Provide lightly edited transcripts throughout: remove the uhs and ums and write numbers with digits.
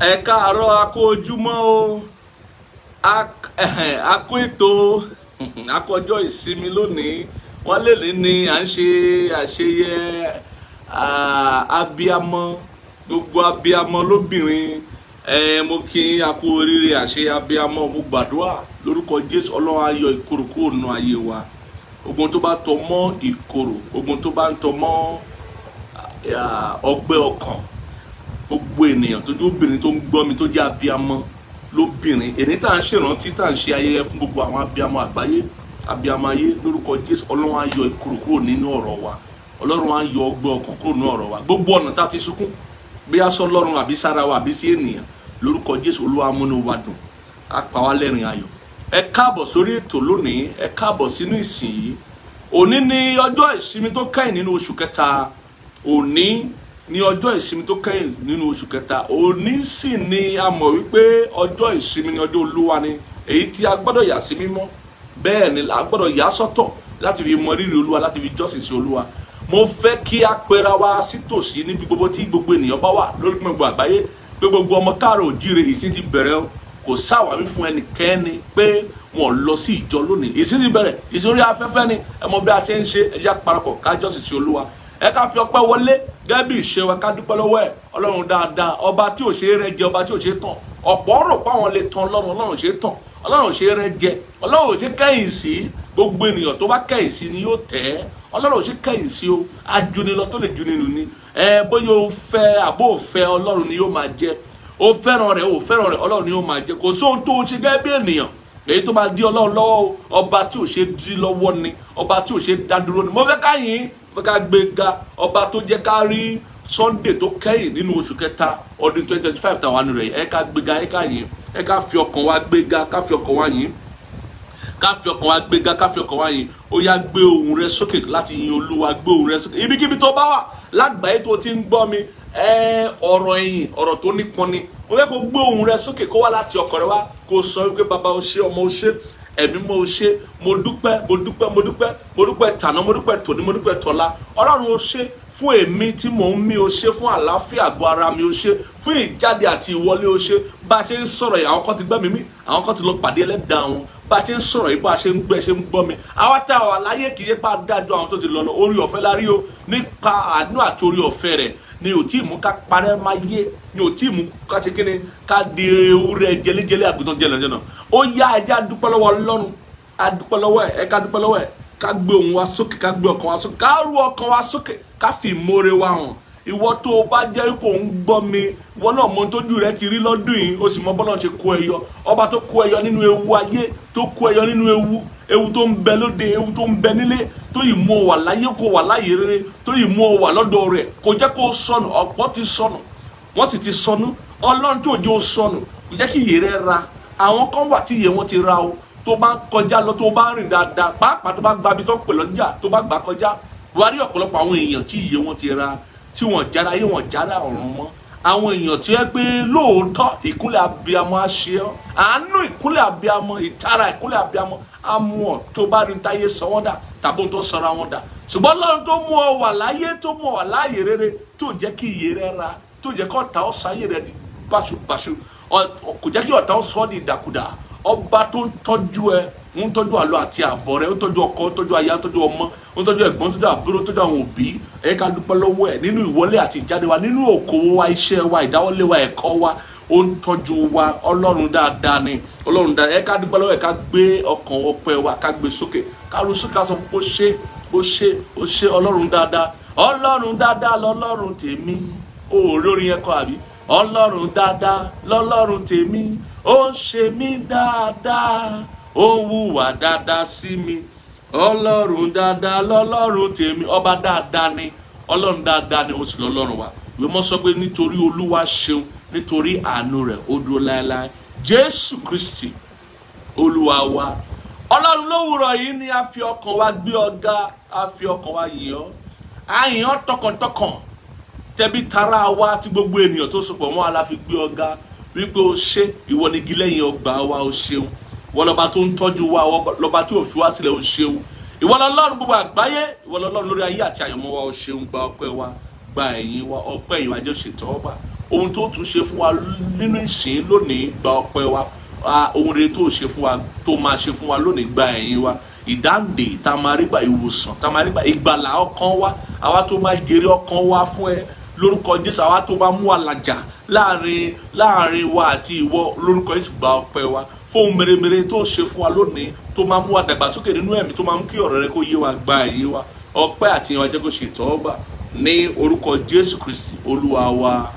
ẹ káàárọ̀ a kú ojúmọ́ o a kú ètò a kú ọjọ́ ìsinmi lónìí wọ́n lè ní à ń ṣe àṣeyẹ abiyamọ gbogbo abiyamọ lóbìnrin mo kí a kú oríire àṣeyẹ abiyamọ mo gbàdúrà lórúkọ Jésù Ọlọ́run á yọ ìkorò kúrò nínú ayé wa ogun tó bá tọ mọ́ ìkorò ogun tó bá ń tọ mọ́ ọgbẹ́ ọkàn gbogbo ènìyàn tó jẹ́ obìnrin tó ń gbọ́ mi tó jẹ́ abiyamọ lóbìnrin èyí tá à ń ṣèrántí tá à ń ṣe ayẹyẹ fún gbogbo àwọn abiyamọ àgbáyé abiyamọ ayé lórúkọ Jésù Ọlọ́run á yọ ìkorò kúrò nínú ọ̀rọ̀ wa Ọlọ́run á yọ ọgbẹ́ ọkàn kúrò nínú ọ̀rọ̀ wa gbogbo ọ̀nà tá a ti sunkún bí a sọ Ọlọ́run àbí sára wa àbí sí ènìyàn lórúkọ Jésù Olúwa múnú wa dùn á pa wá lẹ́rìn ayọ̀ ẹ káàbọ̀ sórí ètò lónìí ẹ káàbọ̀ sínú ìsìn yìí òní ni ọjọ́ ìsinmi tó kẹ́yìn nínú oṣù kẹta òní ní ọjọ́ ìsinmi tó kẹ́yìn nínú oṣù kẹta òní sì ni a mọ̀ wípé ọjọ́ ìsinmi ni ọjọ́ Olúwa ni èyí tí a gbọ́dọ̀ yà sí mímọ́ bẹ́ẹ̀ ni a gbọ́dọ̀ yà sọ́tọ̀ láti fi mọ rírì Olúwa láti fi jọ́sìn sí Olúwa mo fẹ́ kí a pera wa sítòsí níbi gbogbo tí gbogbo ènìyàn bá wà lórí gbogbo àgbáyé pé gbogbo ọmọ káàrọ̀ òjíire ìsìn ti bẹ̀rẹ̀ kò sáwàwí fún ẹnikẹ́ni pé wọn lọ sí ìjọ lónìí ìsìn ti bẹ̀rẹ̀ ìsìn orí afẹ́fẹ́ ni ẹ mọ bí a ṣe ń ṣe ẹ jẹ́ parapọ̀ ká jọ́sìn sí Olúwa ẹ ká fi ọpẹ́ wọlé gẹ́gẹ́ bí ìṣe wa ká dúpẹ́ lọ́wọ́ ẹ̀ Ọlọ́run dáadáa ọba tí ò ṣe é rẹ́ jẹ ọba tí ò ṣe é tàn ọ̀pọ̀ rò pé àwọn lè tan Ọlọ́run ò ṣe é tàn Ọlọ́run ò ṣe é rẹ́ jẹ Ọlọ́run ò ṣe kẹ́yìn sí gbogbo ènìyàn tó bá kẹ́yìn sí ni yóò tẹ̀ ẹ́ Ọlọ́run ò ṣe kẹ́yìn sí o ajunilọ tó lè juni nù ni bóyá o fẹ́ àbó o fẹ́ Ọlọ́run ni yóò máa jẹ o fẹ́ràn rẹ̀ o fẹ́ràn rẹ̀ Ọlọ́run ni yóò máa jẹ kò sóhun tó o ṣe gẹ́gẹ́ bí ènìyàn èyí tó máa dí Ọlọ́run lọ́wọ́ ọba tí ò ṣe dí lọ́wọ́ ni ọba tí ò ṣe dá dúró ni mo fẹ́ ká yìn ká gbé ga ọba tó jẹ́ ká rí Sunday tó kẹ́yìn nínú oṣù kẹta ọdún 2025 tàwọn àánú rẹ̀ ẹ ká gbé ga ẹ ká yìn ẹ ká fi ọkàn wa gbé ga ká fi ọkàn wa yìn ká fi ọkàn wa gbé ga ká fi ọkàn wa yìn ó yá gbé ohùn rẹ sókè láti yin Olúwa gbé ohùn rẹ sókè ibikíbi tó bá wà lágbàáyé tó ti ń gbọ́ mi ọ̀rọ̀ ẹ̀yìn ọ̀rọ̀ tó nípọn ni mo fẹ́ kó gbé ohùn rẹ sókè kó wá láti ọkàn rẹ wá kó sọ wípé bàbá o ṣé ọmọ o ṣé ẹ̀mí mo ṣe mo dúpẹ́ mo dúpẹ́ mo dúpẹ́ mo dúpẹ́ tàná mo dúpẹ́ tòní mo dúpẹ́ tọ́lá Ọlọ́run o ṣé fún èmi tí mò ń mí o ṣé fún àlàáfíà àgọ́ ara mi o ṣé fún ìjáde àti ìwọlé o ṣé bá a ṣe ń sọ̀rọ̀ yìí àwọn kan ti gbẹ́ mi mí àwọn kan ti lọ pàdé ẹlẹ́dàá wọn bá a ṣe ń sọ̀rọ̀ yìí bá a ṣe ń gbẹ́ ṣe ń gbọ́ mi àwa tá a wà láyé kì í pa dájọ́ àwọn tó ti lọ orí ọ̀fẹ́ la rí o nípa àánú àti orí ọ̀fẹ́ rẹ̀ ni ò tí ì mú ká parẹ́ máa yé ni ò tí ì mú ká ṣe kíni ká di ewúrẹ́ jẹlẹ́jẹlẹ́ àgùntàn jẹlẹ́jẹlẹ́ ó yá ẹjẹ́ adúpẹ́ lọ́wọ́ Ọlọ́run adúpẹ́ lọ́wọ́ ẹ̀ ká dúpẹ́ lọ́wọ́ ẹ̀ ká gbé ohùn wa sókè ká gbé ọkàn wa sókè ká rú ọkàn wa sókè ká fi ìmoore wa hàn ìwọ tó o bá jẹ́ kó ń gbọ́ mi ìwọ náà mọ tójú rẹ ti rí lọ́dún yìí o sì mọ bọ́lá ṣe kó ẹ yọ ọba tó kó ẹ yọ nínú ewu ayé tó kó ẹ yọ nínú ewu tó ń bẹ lóde ewu tó ń bẹ nílé tó yìí mú ọ wà láyé kó wà láyé rere tó yìí mú ọ wà lọ́dọ̀ rẹ̀ kò jẹ́ kó sọnù ọ̀pọ̀ ti sọnù wọ́n sì ti sọnù Ọlọ́run tó jẹ́ ó sọnù kò jẹ́ kí iyè rẹ ra àwọn kan wà tí iyè wọn ti ra o tó bá ń kọjá lọ tó bá ń rìn dáadáa pàápàá tó bá gba ibi tó ń pè lọ́jà tó bá gbà kọjá wà rí ọ̀pọ̀lọpọ̀ àwọn èèyàn tí iyè wọn ti ra tí wọ́n jára ayé wọn jára ọ̀run mọ́ àwọn èèyàn tí ẹ pé lóòótọ́ ìkúnlẹ̀ abiyamọ á ṣe ọ́ àánú ìkúnlẹ̀ abiyamọ ìtara ìkúnlẹ̀ abiyamọ á mú ọ tó bá rí táyé sọ wọ́n dà tàbí tó sọra wọn dà ṣùgbọ́n Ọlọ́run tó mú ọ wà láyé tó mú ọ wà láyé rere tó jẹ́ kí iyè rẹ ra tó jẹ́ kí ọ̀tá ọ sáyé rẹ di báṣubàṣu kò jẹ́ kí ọ̀tá ọ sọ ọ́ di ìdàkudà ọba tó ń tọ́jú ẹ ń tọ́jú àlọ́ àti àbọ̀ rẹ ń tọ́jú ọkọ ń tọ́jú aya ń tọ́jú ọmọ ń tọ́jú ẹ̀gbọ́n ń tọ́jú àbúrò ń tọ́jú àwọn òbí ẹ ká dúpẹ́ lọ́wọ́ ẹ nínú ìwọlé àti ìjáde wa nínú òkòwò wa iṣẹ́ wa ìdáwọ́lé wa ẹ̀kọ́ wa ó ń tọ́jú wa Ọlọ́run dáadáa ni Ọlọ́run dáadáa ẹ ká dúpẹ́ lọ́wọ́ ẹ ká gbé ọkàn ọpẹ́ wa ká gbé sókè ká lu sókè ká sọ fún bó ṣe Ọlọ́run dáadáa lọ́lọ́run tèmi òòrè orin yẹn kọ́ àbí Ọlọ́run dáadáa lọ́lọ́run tèmi ó ń ṣe mí dáadáa ó ń hùwà dáadáa sí mi Ọlọ́run dáadáa lọ́lọ́run tèmi ọba dáadáa ni Ọlọ́run dáadáa ni ó sì lọ́lọ́run wa ìwé mọ́ sọ pé nítorí Olúwa ṣeun nítorí àánú rẹ̀ ó dúró láéláé Jésù Kristi Olúwa wa Ọlọ́run lówùrọ̀ yìí ni a fi ọkàn wa gbé ọ̀gá a fi ọkàn wa yìn ọ́ a yìn ọ́ tọkàntọkàn tẹbí tara wa tí gbogbo ènìyàn tó sopọ̀ mọ́ ala fi gbé ọ̀gá wípé o ṣé ìwọ ni igi lẹ́yìn ọgbà wa o ṣeun ìwọ lọba tó ń tọ́jú wa lọba tí ò fi wá sílẹ̀ o ṣeun ìwọ lọ́lọ́run gbogbo àgbáyé ìwọ lọ́lọ́run lórí ayé àti àyànmọ́ wa o ṣeun gba ọpẹ́ wa gba ẹ̀yìn wa ọpẹ́ ìwà jẹ́ ṣètọ́wọ́gbà ohun tó tún ṣe fún wa nínú ìsìn lónìí gba ọpẹ́ wa, ohun rere tó ṣe fún wa, tó máa ṣe fún wa lónìí gba ẹ̀yìn wa, ìdáǹdè tá máa rí gbà, ìwòsàn tá máa rí gbà, ìgbàlà ọkàn wa, àwa tó máa jèrè ọkàn wa fún ẹ lórúkọ Jésù, àwa tó máa mú àlàjà láàrin wa àti ìwọ lórúkọ Jésù gba ọpẹ́ wa fún ohun mèremère tó ṣe fún wa lónìí, tó máa mú wa dàgbàsókè nínú ẹ̀mí, tó máa mú kí ọ̀rọ̀ rẹ kó yé wa gba ẹ̀yìn wa, ọpẹ́ àti ìyìn wa jẹ́ kó ṣe ìtẹ́wọ́gbà ní orúkọ Jésù Kristi Olúwa wa,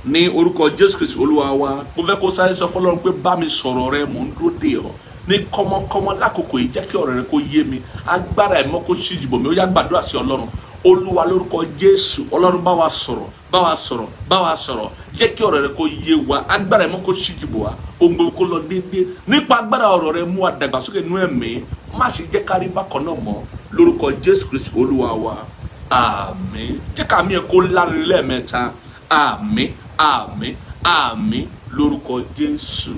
ní orúkọ Jésù Kristi Olúwa wa. Mo fẹ́ kó sáré sọ fọ́lọ́run pé bá mi sọ̀rọ̀ rẹ, mò ń dúró dè ọ́ ní kọ́mọ́kọ́mọ́ lákòókò yìí, jẹ́ kí ọ̀rọ̀ rẹ kó yé mi, agbára ẹ̀mọ́ kó ṣíji bò mí. Ó yá gbàdúrà sí Ọlọ́run. Olúwa lórúkọ Jésù, Ọlọ́run bá wa sọ̀rọ̀, bá wa sọ̀rọ̀, bá wa sọ̀rọ̀, jẹ́ kí ọ̀rọ̀ rẹ kó yé wa, agbára ẹ̀mọ́ kó ṣíji bò wá, ohun gbogbo kó lọ déédéé nípa agbára ọ̀rọ̀ rẹ, mú wa dàgbàsókè nínú ẹ̀mí, má ṣe jẹ́ ká rí bákan náà mọ́ lórúkọ Jésù Kristi Olúwa wa. Àmín. Jẹ́ ká mi ẹ̀ kó lárin lẹ́ẹ̀mẹ́ta. Àmín, àmín, àmín lórúkọ Jésù.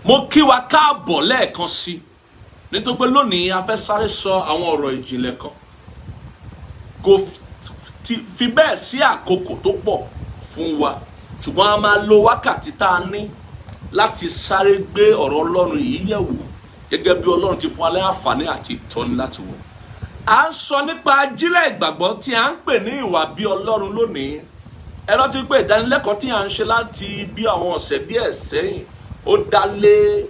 Mo kí wa káàbọ̀ lẹ́ẹ̀kan sí, nítorí pé lónìí a fẹ́ sáré sọ àwọn ọ̀rọ̀ ìjìnlẹ̀ kan. Kò fi bẹ́ẹ̀ sí àkókò tó pọ̀ fún wa, ṣùgbọ́n a máa lo wákàtí tá a ní láti sáré gbé ọ̀rọ̀ Ọlọ́run yìí yẹ̀ wò gẹ́gẹ́ bí Ọlọ́run ti fún wa ní àǹfààní àti ìtọ́ni láti wò. À ń sọ nípa ajílẹ̀ ìgbàgbọ́ tí a ń pè ní ìwà bí Ọlọ́run lónìí. Ẹ rántí pé ìdánilẹ́kọ̀ọ́ tí a ń ṣe láti bí àwọn ọ̀sẹ̀ díẹ̀ sẹ́yìn ó dá lé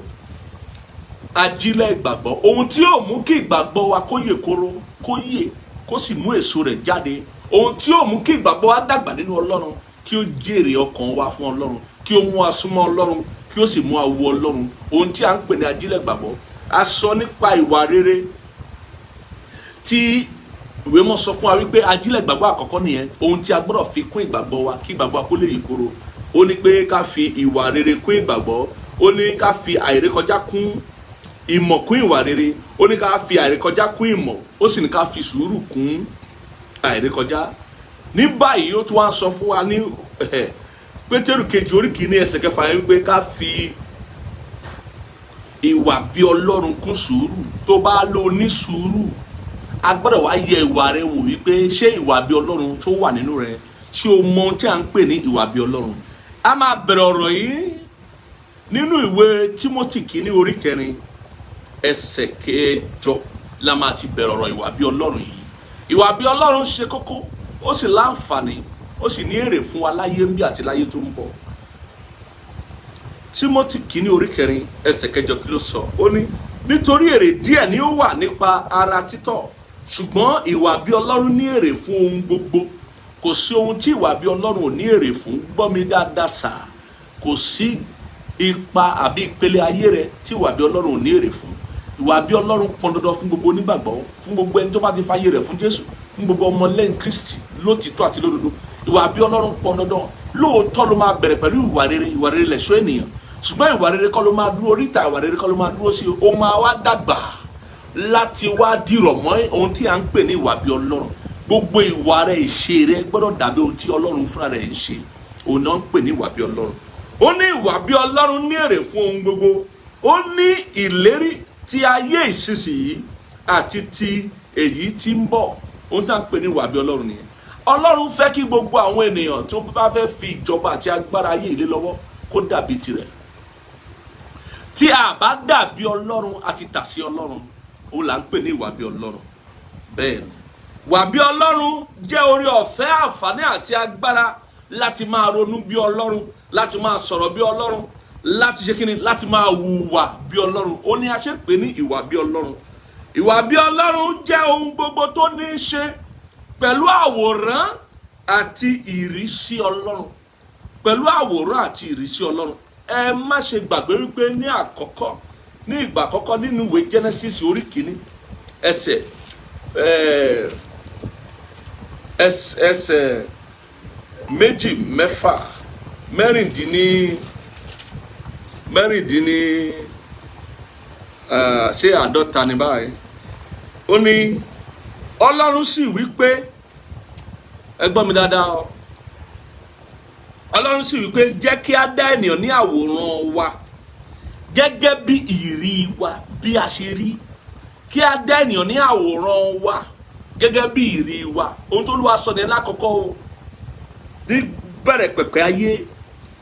ajílẹ̀ ìgbàgbọ́, ohun tí yóò mú kí ìgbàgbọ́ wa kó yè kóró, kó yè, kó sì mú èso rẹ̀ jáde, ohun tí yóò mú kí ìgbàgbọ́ wa dàgbà nínú Ọlọ́run, kí ó jèrè ọkàn wa fún Ọlọ́run, kí ó mú wa súnmọ́ Ọlọ́run, kí ó sì mú wa wo Ọlọ́run, ohun tí a ń pè ní ajílẹ̀ ìgbàgbọ́. A sọ nípa ìwà rere tí ìwé mọ́ sọ fún wa wípé ajílẹ̀ ìgbàgbọ́ àkọ́kọ́ nìyẹn, ohun tí a gbọ́dọ̀ fi kún ìgbàgbọ́ wa kí ìgbàgbọ́ wa kó lè yè kóró. Ó ní pé ká fi ìwà rere kún ìgbàgbọ́, ó ní ká fi àìrékọjá kún ìmọ̀ kún ìwà rere, ó ní ká fi àìrékọjá kún ìmọ̀, ó sì ní ká fi sùúrù kún àìrékọjá. Ní báyìí ó tún wá sọ fún wa ní Pétérù kejì orí kìíní ẹsẹ̀ kẹfà yẹn wípé ká fi ìwà bí Ọlọ́run kún sùúrù. Tó bá lò ní sùúrù, a gbọ́dọ̀ wá yẹ ìwà rẹ wò wípé ṣé ìwà bí Ọlọ́run tó wà nínú rẹ, ṣé o mọ ohun tí a ń pè ní ìwà bí Ọlọ́run. A máa bẹ̀rẹ̀ ọ̀rọ̀ yìí nínú ìwé Tímótì kìíní orí 4 ẹsẹ̀ 8 la máa ti bẹ̀rẹ̀ ọ̀rọ̀ ìwà bí Ọlọ́run yìí. Ìwà bí Ọlọ́run ṣe kókó, ó sì láǹfààní, ó sì ní èrè fún wa láyé ń bí àti láyé tó ń bọ̀. Tímótì kìíní orí 4 ẹsẹ̀ 8 kí ló sọ? Ó ní nítorí èrè díẹ̀ ni ó wà nípa ara títọ̀, ṣùgbọ́n ìwà bí Ọlọ́run ní èrè fún ohun gbogbo. Kò sí ohun tí ìwà bí Ọlọ́run ò ní èrè fún. Gbọ́ mi dáadáa sà, kò sí ipa àbí ìpele ayé rẹ tí ìwà bí Ọlọ́run ò ní èrè fún. Ìwà bí Ọlọ́run pọn dandan fún gbogbo onígbàgbọ́, fún gbogbo ẹni tó bá ti fàyè rẹ̀ fún Jésù, fún gbogbo ọmọlẹ́yìn Kristi lótìtọ́ àti lódodo. Ìwà bí Ọlọ́run pọn dandan. Lóòótọ́ ló máa bẹ̀rẹ̀ pẹ̀lú ìwà rere lẹ̀ṣọ́ ènìyàn, ṣùgbọ́n ìwà rere kọ́ ló máa dúró, oríta ìwà rere kọ́ ló máa dúró sí. Ó máa wá dàgbà láti wá dìrọ̀ mọ́ ohun tí a ń pè ní ìwà bí Ọlọ́run. Gbogbo ìwà rẹ, ìṣe rẹ gbọ́dọ̀ dàbí ohun tí Ọlọ́run fúnra rẹ̀ ń ṣe. Òun náà ń pè ní ìwà bí Ọlọ́run. Ó ní ìwà bí Ọlọ́run ní èrè fún ohun gbogbo. Ó ní ìlérí ti ayé ìsinsìnyí àti ti èyí tí ń bọ̀. Ohun tí a ń pè ní ìwà bí Ọlọ́run nìyẹn. Ọlọ́run fẹ́ kí gbogbo àwọn ènìyàn tó bá fẹ́ fi ìjọba àti agbára ayé ilé lọ́wọ́ kó dàbí tirẹ̀. Tí a bá dàbí Ọlọ́run àti tà sí Ọlọ́run, òun là ń pè ní ìwà bí Ọlọ́run. Bẹ́ẹ̀ ni, ìwà bí Ọlọ́run jẹ́ oore ọ̀fẹ́, àǹfààní àti agbára láti máa ronú bí Ọlọ́run, láti máa sọ̀rọ̀ bí Ọlọ́run, láti ṣe kíni, láti máa hùwà bí Ọlọ́run. Ó ní a ṣe pè ní ìwà bí Ọlọ́run. Ìwà bí Ọlọ́run jẹ́ ohun gbogbo tó ní í ṣe pẹ̀lú àwòrán àti ìrísí Ọlọ́run. Pẹ̀lú àwòrán àti ìrísí Ọlọ́run. Ẹ má ṣe gbàgbé wípé ní ìgbà àkọ́kọ́ nínú ìwé Genesis orí 1 ẹsẹ̀ 2-6 mẹ́rìndínní ṣé 50 ní báyìí. Ó ní Ọlọ́run sì wí pé, ẹ gbọ́ mi dáadáa o, Ọlọ́run sì wí pé jẹ́ kí a dá ènìyàn ní àwòrán wa gẹ́gẹ́ bí ìrí wa, bí a ṣe rí. Kí a dá ènìyàn ní àwòrán wa gẹ́gẹ́ bí ìrí wa. Ohun tó Olúwa sọ ní lákọ̀ọ́kọ́ o, bẹ̀rẹ̀ pẹ̀pẹ̀ ayé,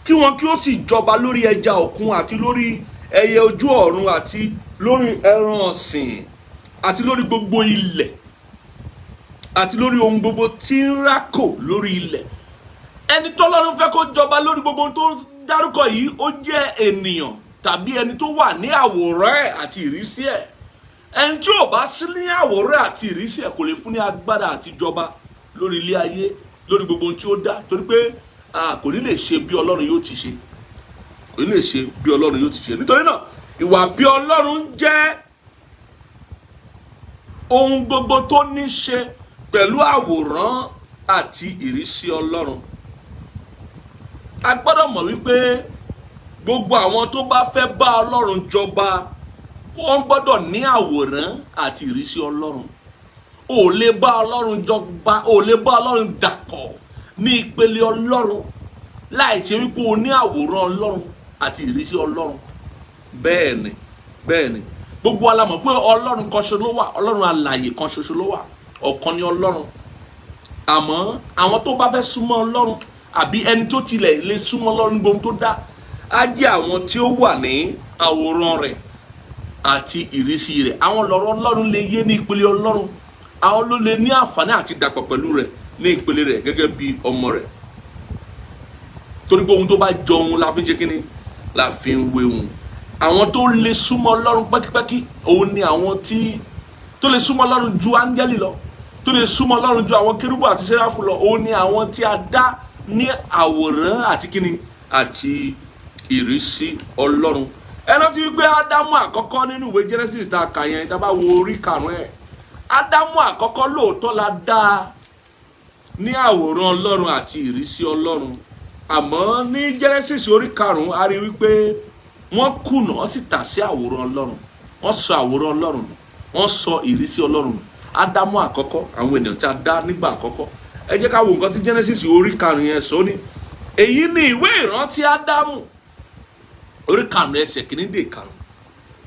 kí wọn kí ó sì jọba lórí ẹja òkun àti lórí ẹyẹ ojú ọ̀run àti lórí ẹran ọ̀sìn àti lórí gbogbo ilẹ̀ àti lórí ohun gbogbo tí ń rákò lórí ilẹ̀. Ẹni tọ́lọ́run fẹ́ kó jọba lórí gbogbo tó dárúkọ yìí ó jẹ́ ènìyàn tàbí ẹni tó wà ní àwòrán ẹ̀ àti ìrísí ẹ̀. Ẹni tí ò bá sí ní àwòrán àti ìrísí ẹ̀ kò lè fún ní agbára àti jọba lórí ilé ayé, lórí gbogbo ohun tí ó dá, torí pé kò ní lè ṣe bí Ọlọ́run yóò ti ṣe, kò ní lè ṣe bí Ọlọ́run yóò ti ṣe. Nítorí náà ìwà bí Ọlọ́run jẹ́ ohun gbogbo tó ní ṣe pẹ̀lú àwòrán àti ìrísí Ọlọ́run. A gbọ́dọ̀ mọ̀ wípé gbogbo àwọn tó bá fẹ́ bá Ọlọ́run jọba wọ́n gbọ́dọ̀ ní àwòrán àti ìrísí Ọlọ́run. O lè bá Ọlọ́run jọba, o lè bá Ọlọ́run dàpọ̀ ní ìpele Ọlọ́run láì ṣe wípé o ní àwòrán Ọlọ́run àti ìrísí Ọlọ́run. Bẹ́ẹ̀ni, bẹ́ẹ̀ni, gbogbo wa la mọ̀ pé Ọlọ́run kan ṣoṣo ló wà, Ọlọ́run alààyè kan ṣoṣo ló wà, ọ̀kan ni Ọlọ́run. Àmọ́ àwọn tó bá fẹ́ súnmọ́ Ọlọ́run àbí ẹni tó tilẹ̀ lè súnmọ́ Ọlọ́run gbogbo tó dá á jẹ́ àwọn tí ó wà ní àwòrán rẹ̀ àti ìrísí rẹ̀. Àwọn lọ́rọ̀ Ọlọ́run lè yé ní ìpele Ọlọ́run, àwọn ló lè ní àǹfààní àti dàpọ̀ pẹ̀lú rẹ̀ ní ìpele rẹ̀ gẹ́gẹ́ bí ọmọ rẹ̀. Torí pé ohun tó bá jọ ohun la fi ń ṣe kíni, la fi ń wé ohun. Àwọn tó lè súnmọ́ Ọlọ́run pẹ́kípẹ́kí òun ni àwọn tó lè súnmọ́ Ọlọ́run ju áńgẹ́lì lọ, tó lè súnmọ́ Ọlọ́run ju àwọn kérúbù àti séráfù lọ. Òun ni àwọn tí a dá ní àwòrán àti kíni àti ìrísí Ọlọ́run. Ẹ rántí wípé Ádámù àkọ́kọ́ nínú ìwé Genesis tá a kà yẹn, tá a bá wo orí 5 ẹ̀, Ádámù àkọ́kọ́ lóòótọ́ la dá ní àwòrán Ọlọ́run àti ìrísí Ọlọ́run. Àmọ́ ní Genesis orí 5 a rí wípé wọ́n kùnà, wọ́n sì tà sí àwòrán Ọlọ́run, wọ́n sọ àwòrán Ọlọ́run, wọ́n sọ ìrísí Ọlọ́run. Ádámù àkọ́kọ́, àwọn ènìyàn tí a dá nígbà àkọ́kọ́. Ẹ jẹ́ ká wo nǹkan tí Genesis orí 5 yẹn sọ ní. Èyí ni ìwé ìrántí Ádámù orí 5 ẹsẹ̀ 1 dé 5.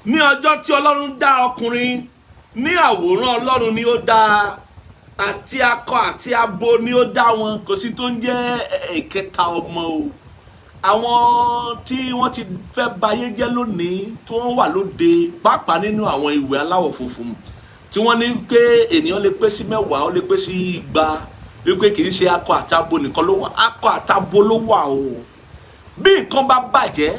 Ní ọjọ́ tí Ọlọ́run dá ọkùnrin, ní àwòrán Ọlọ́run ni ó dá, àti akọ àti abo ni ó dá wọn. Kò sí tó ń jẹ́ ìkẹta ọmọ o. Àwọn tí wọ́n ti fẹ́ bayé jẹ́ lónìí, tí wọ́n wà lóde pàápàá nínú àwọn ìwé aláwọ̀ funfun, tí wọ́n ní pé ènìyàn lè pé sí 10, ó lè pé sí 200, wípé kì í ṣe akọ àti abo nìkan ló wà. Akọ àti abo ló wà o. Bí nǹkan bá bàjẹ́,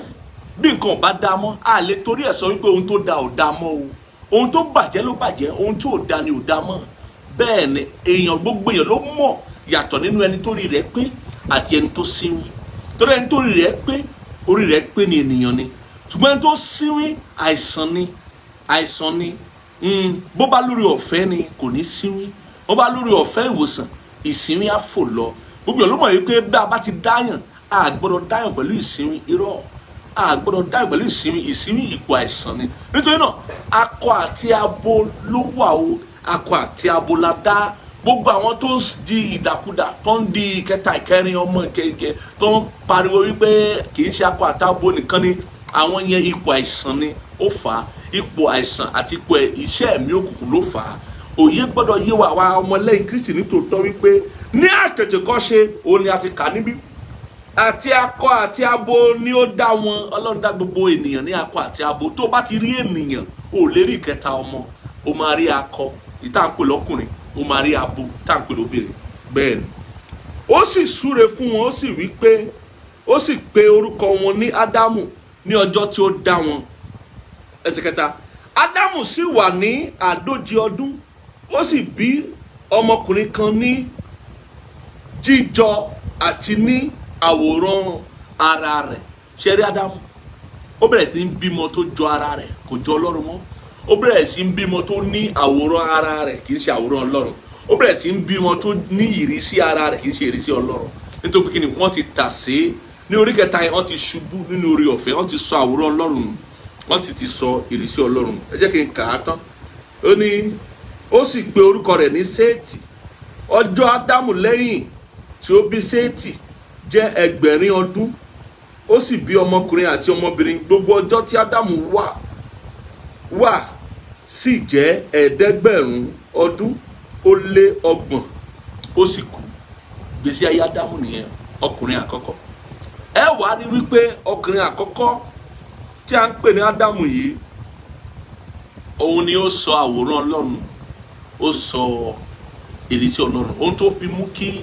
bí nǹkan ò bá dá mọ́, a lè torí ẹ̀ sọ wípé ohun tó dá ò dá mọ́ o. Ohun tó bàjẹ́ ló bàjẹ́, ohun tí ò dá ni ò dá mọ́. Bẹ́ẹ̀ ni èèyàn, gbogbo èèyàn ló mọ̀ yàtọ̀ nínú ẹni tó rí rẹ̀ pé àti ẹni tó sínwín. Torí ẹni tó rí rẹ̀ pé, orí rẹ̀ pé ni ènìyàn ni, ṣùgbọ́n ẹni tó sínwín àìsàn ni, àìsàn ni. Bó bá lórí ọ̀fẹ́ ni kò ní sínwín, bó bá lórí ọ̀fẹ́ ìwòsàn ìsínwín á fò lọ. Gbogbo èèyàn ló mọ̀ wípé bí a bá ti dáyàn, a gbọ́dọ̀ dáyàn pẹ̀lú ìsínwín. Irọ́, a gbọ́dọ̀ dáyàn pẹ̀lú ìsínwín. Ìsínwín ipò àìsàn ni. Nítorí náà akọ àti abo ló wà o. Akọ àti abo la dá. Gbogbo àwọn tó ń di ìdàkudà, tó ń di ìkẹta ìkẹrin ọmọ ìkẹyìkẹ, tó ń pariwo wípé kì í ṣe akọ àti abo nìkan ni, àwọn yẹn ipò àìsàn ni ó fà á. Ipò àìsàn àti ipò iṣẹ́ ẹ̀mí òkùnkùn ló fà á. Òye gbọ́dọ̀ yé wa àwa ọmọlẹ́yìn Kristi nítòótọ́ wípé ní àtètèkọ́ṣe òun ni a ti kà níbí. Àti akọ àti abo ni ó dá wọn. Ọlọ́run dá gbogbo ènìyàn ní akọ àti abo. Tó bá ti rí ènìyàn, ò lè rí ìkẹta ọmọ. O máa rí akọ, ìta ń pè lọ́kùnrin, o máa rí abo, ìta ń pè lóbìnrin. Bẹ́ẹ̀ ni. Ó sì súre fún wọn, ó sì wí pé, ó sì pe orúkọ wọn ní Ádámù ní ọjọ́ tí ó dá wọn. Ẹsẹ̀ 3. Ádámù sì wà ní 150 ọdún, ó sì bí ọmọkùnrin kan ní jíjọ àti ní àwòrán ara rẹ̀. Ṣé rí Ádámù? Ó bẹ̀rẹ̀ sí ń bímọ tó jọ ara rẹ̀, kò jọ Ọlọ́run mọ́. Ó bẹ̀rẹ̀ sí ń bímọ tó ní àwòrán ara rẹ̀, kì í ṣe àwòrán Ọlọ́run. Ó bẹ̀rẹ̀ sí ń bímọ tó ní ìrísí ara rẹ̀, kì í ṣe ìrísí Ọlọ́run. Nítorí kí ni wọ́n ti tà sí ní orí 4 yẹn, wọ́n ti ṣubú nínú orí ọ̀fẹ́, wọ́n ti sọ àwòrán Ọlọ́run, wọ́n sì ti sọ ìrísí Ọlọ́run. Ẹ jẹ́ kí n kà á tán. Ó ní ó sì pe orúkọ rẹ̀ ní Séètì. Ọjọ́ Ádámù lẹ́yìn tí ó bí Séètì jẹ́ 1000 ọdún. Ó sì bí ọmọkùnrin àti ọmọbìnrin. Gbogbo ọjọ́ tí Ádámù wà sì jẹ́ 700 ọdún ó lé 30. Ó sì kú. Gbèsè ayé Ádámù nìyẹn. ọkùnrin àkọ́kọ́. Ẹ wá rí wípé ọkùnrin àkọ́kọ́ tí a ń pè ní Ádámù yìí, òun ni ó sọ àwòrán Ọlọ́run, ó sọ ìrísí Ọlọ́run. Ohun tó fi mú kí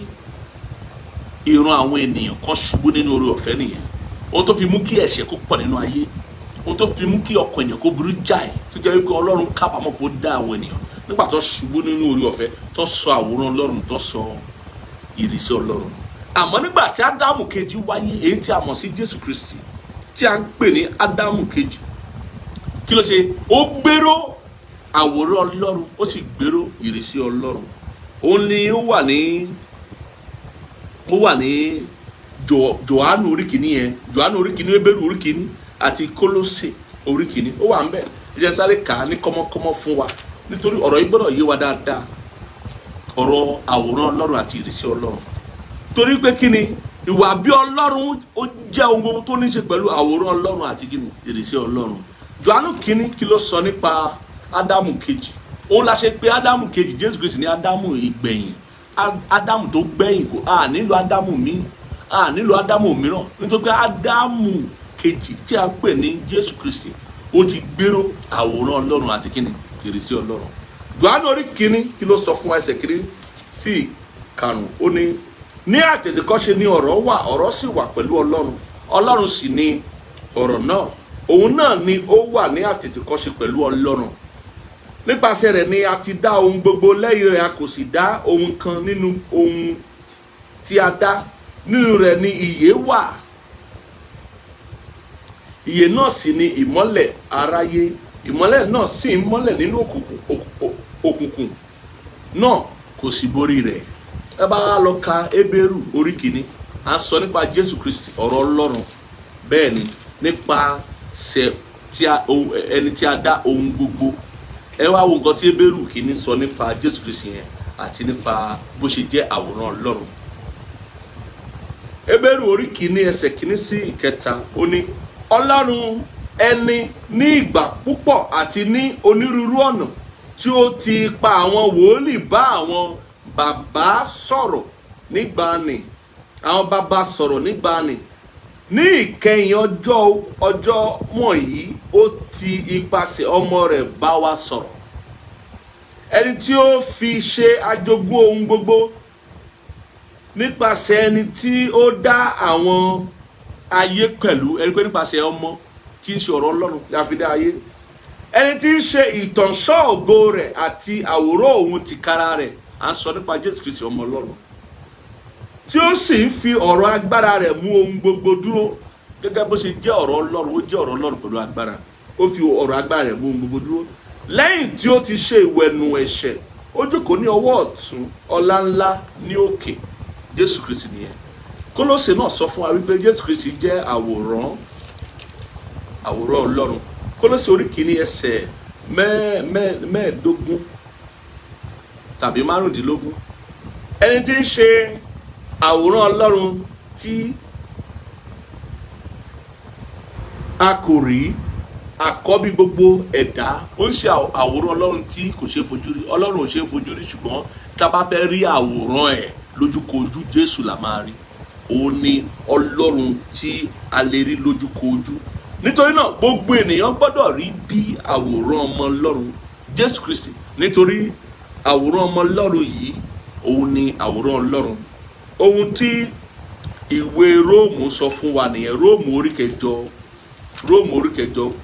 ìran àwọn ènìyàn kan ṣubú nínú oore ọ̀fẹ́ nìyẹn. Ohun tó fi mú kí ẹ̀ṣẹ̀ kó pọ̀ nínú ayé, ohun tó fi mú kí ọkàn ènìyàn kó burú jáì, tó jẹ́ wípé Ọlọ́run kábàámọ̀ kó dá àwọn ènìyàn nígbà tó ṣubú nínú oore ọ̀fẹ́, tó sọ àwòrán Ọlọ́run, tó sọ ìrísí Ọlọ́run. Àmọ́ nígbà tí Ádámù kejì wáyé, èyí tí a mọ̀ sí Jésù Kristi, tí a ń pè ní Ádámù kejì, kí ló ṣe? Ó gbèrò àwòrán Ọlọ́run, ó sì gbèrò ìrísí Ọlọ́run. Òun ni ó wà ní Jòhánù orí kìíní yẹn, Jòhánù orí kìíní, Hébérù orí kìíní àti Kólósè orí kìíní. Ó wà ń bẹ̀. Ẹ jẹ́ sáré kà á ní kọ́mọ́kọ́mọ́ fún wa, nítorí ọ̀rọ̀ yìí gbọ́dọ̀ yé wa dáadáa. Ọ̀rọ̀ àwòrán Ọlọ́run àti ìrísí Ọlọ́run. Torí pé kí ni? Ìwà bí Ọlọ́run ó jẹ́ ohun gbogbo tó ní ṣe pẹ̀lú àwòrán Ọlọ́run àti kí ni? Ìrísí Ọlọ́run. Jòhánù kìíní kí ló sọ nípa Ádámù kejì? Òun la ṣe pé Ádámù kejì, Jésù Kristi ní Ádámù ìgbẹ̀yìn, Ádámù tó gbẹ̀yìn. Kò nílò Ádámù míì, nílò Ádámù mìíràn, nítorí pé Ádámù kejì tí a ń pè ní Jésù Kristi, ó ti gbèrò àwòrán Ọlọ́run àti kí ni? Ìrísí Ọlọ́run. Jòhánù orí kìíní kí ló sọ fún ẹsẹ̀ kìíní sí ìkarùn-ún? Ó ní àtètèkọ́ṣe ni ọ̀rọ̀ wà, ọ̀rọ̀ sì wà pẹ̀lú Ọlọ́run, Ọlọ́run sì ni ọ̀rọ̀ náà. Òun náà ni ó wà ní àtètèkọ́ṣe pẹ̀lú Ọlọ́run. Nípasẹ̀ rẹ̀ ni a ti dá ohun gbogbo, lẹ́yìn rẹ̀ a kò sì dá ohun kan nínú ohun tí a dá. Nínú rẹ̀ ni ìyè wà, ìyè náà sì ni ìmọ́lẹ̀ aráyé. Ìmọ́lẹ̀ náà sì ń mọ́lẹ̀ nínú òkùnkùn náà kò sì borí rẹ̀. Ẹ bá lọ ka Hébérù orí kìíní, à ń sọ nípa Jésù Kristi, ọ̀rọ̀ Ọlọ́run. Bẹ́ẹ̀ ni, nípa ẹni tí a dá ohun gbogbo. Ẹ wá wo nǹkan tí Hébérù kìíní sọ nípa Jésù Kristi yẹn àti nípa bó ṣe jẹ́ àwòrán Ọlọ́run. Hébérù orí kìíní ẹsẹ̀ kìíní sí ìkẹta, ó ní Ọlọ́run ẹni ní ìgbà púpọ̀ àti ní onírúurú ọ̀nà tí ó ti pa àwọn wòlíì bá àwọn bàbá sọ̀rọ̀ nígbàanì, ní ìkẹyìn ọjọ́ wọ̀nyí ó ti ipasẹ̀ ọmọ rẹ̀ bá wa sọ̀rọ̀, ẹni tí ó fi ṣe ajogún ohun gbogbo, nípasẹ̀ ẹni tí ó dá àwọn ayé pẹ̀lú. Ẹni pé nípasẹ̀ ọmọ tí ń ṣe ọ̀rọ̀ Ọlọ́run la fi dá ayé, ẹni tí ń ṣe ìtànṣán ògo rẹ̀ àti àwòrán òun tìkára rẹ̀. À ń sọ nípa Jésù Kristi, ọmọ Ọlọ́run, tí ó sì ń fi ọ̀rọ̀ agbára rẹ̀ mú ohun gbogbo dúró. Gẹ́gẹ́ bó ṣe jẹ́ ọ̀rọ̀ Ọlọ́run, ó jẹ́ ọ̀rọ̀ Ọlọ́run pẹ̀lú agbára. Ó fi ọ̀rọ̀ agbára rẹ̀ mú ohun gbogbo dúró. Lẹ́yìn tí ó ti ṣe ìwẹ̀nù ẹ̀ṣẹ̀, ó jókòó ní ọwọ́ ọ̀tún ọlá ńlá ní òkè. Jésù Kristi nìyẹn. Kólósè náà sọ fún wa wípé Jésù Kristi jẹ́ àwòrán Ọlọ́run. Kólósè orí kìíní ẹsẹ̀ mẹ́ẹ̀ẹ́dógún tàbí márùndínlógún. Ẹni tí ń ṣe àwòrán Ọlọ́run tí a kò rí, àkọ́bí gbogbo ẹ̀dá. Ó ń ṣe àwòrán Ọlọ́run tí kò ṣeé fojú rí. Ọlọ́run ò ṣeé fojú rí, ṣùgbọ́n tá a bá fẹ́ rí àwòrán ẹ̀ lójúkojú, Jésù la máa rí. Òun ni Ọlọ́run tí a lè rí lójúkojú. Nítorí náà gbogbo ènìyàn gbọ́dọ̀ rí bí àwòrán ọmọ Ọlọ́run Jésù Kristi, nítorí àwòrán ọmọ Ọlọ́run yìí, òun ni àwòrán Ọlọ́run. Ohun tí ìwé Róòmù sọ fún wa nìyẹn. Róòmù orí kẹjọ,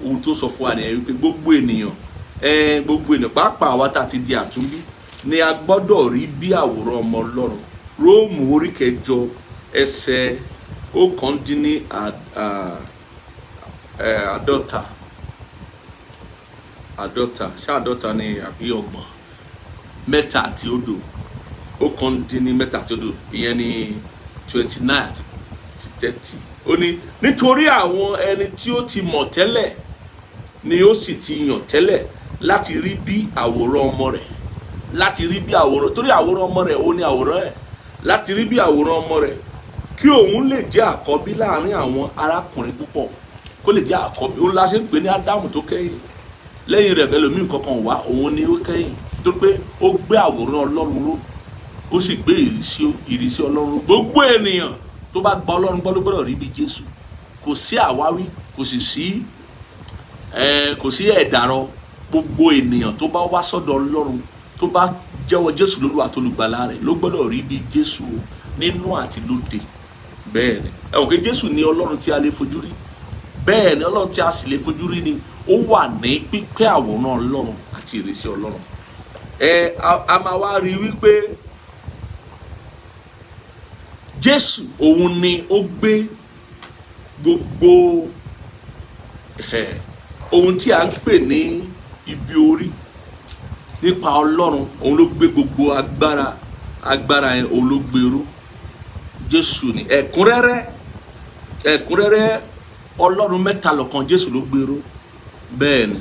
ohun tó sọ fún wa nìyẹn wípé gbogbo ènìyàn pàápàá àwa tá a ti di àtúnbí ni a gbọ́dọ̀ rí bí àwòrán ọmọ Ọlọ́run. Róòmù orí kẹjọ ẹsẹ̀ àádọ́ta, ṣáàdọ́ta ni àbí ọgbọ̀n, mẹ́ta àti odò, 1:3, ìyẹn ni 29 àti 30. Ó ní nítorí àwọn ẹni tí ó ti mọ̀ tẹ́lẹ̀ ni ó sì ti yàn tẹ́lẹ̀ láti rí bí àwòrán ọmọ rẹ̀, torí àwòrán ọmọ rẹ̀ ó ní àwòrán ẹ̀, láti rí bí àwòrán ọmọ rẹ̀, kí òun lè jẹ́ àkọ́bí láàrin àwọn arákùnrin púpọ̀. Kó lè jẹ́ àkọ́bí. Òun la ṣe ń pè ní Ádámù tó kẹ́yìn. Lẹ́yìn rẹ̀ bẹ́ẹ̀ lómi kankan wá, òun ni ó kẹ́yìn, tó pé ó gbé àwòrán Ọlọ́run ró, ó sì gbé ìrísí Ọlọ́run. Gbogbo ènìyàn tó bá gba Ọlọ́run gbọ́ ló gbọ́dọ̀ rí bí Jésù. Kò sí àwáwí, kò sí ẹ̀dàrọ̀. Gbogbo ènìyàn tó bá wá sọ́dọ̀ Ọlọ́run, tó bá jẹ́wọ́ Jésù lólúwa àti olùgbàlà rẹ̀ ló gbọ́dọ̀ rí bí Jésù nínú àti lóde. Bẹ́ẹ̀ ni ẹ wò pé Jésù ní Ọlọ́run tí a lè fojú rí. Bẹ́ẹ̀ ni Ọlọ́run tí a sì lè fojú rí ni ó wà ní pípẹ́ àwòrán Ọlọ́run àti ìrísí Ọlọ́run. A máa wá rí wípé Jésù òun ni ó gbé gbogbo ohun tí a ń pè ní ibi orí nípa Ọlọ́run. Òun ló gbé gbogbo agbára yẹn, òun ló gbèrú. Jésù ni ẹ̀kúnrẹ́rẹ́ Ọlọ́run mẹ́ta lọ́kan, Jésù ló gbèrú. Bẹ́ẹ̀ ni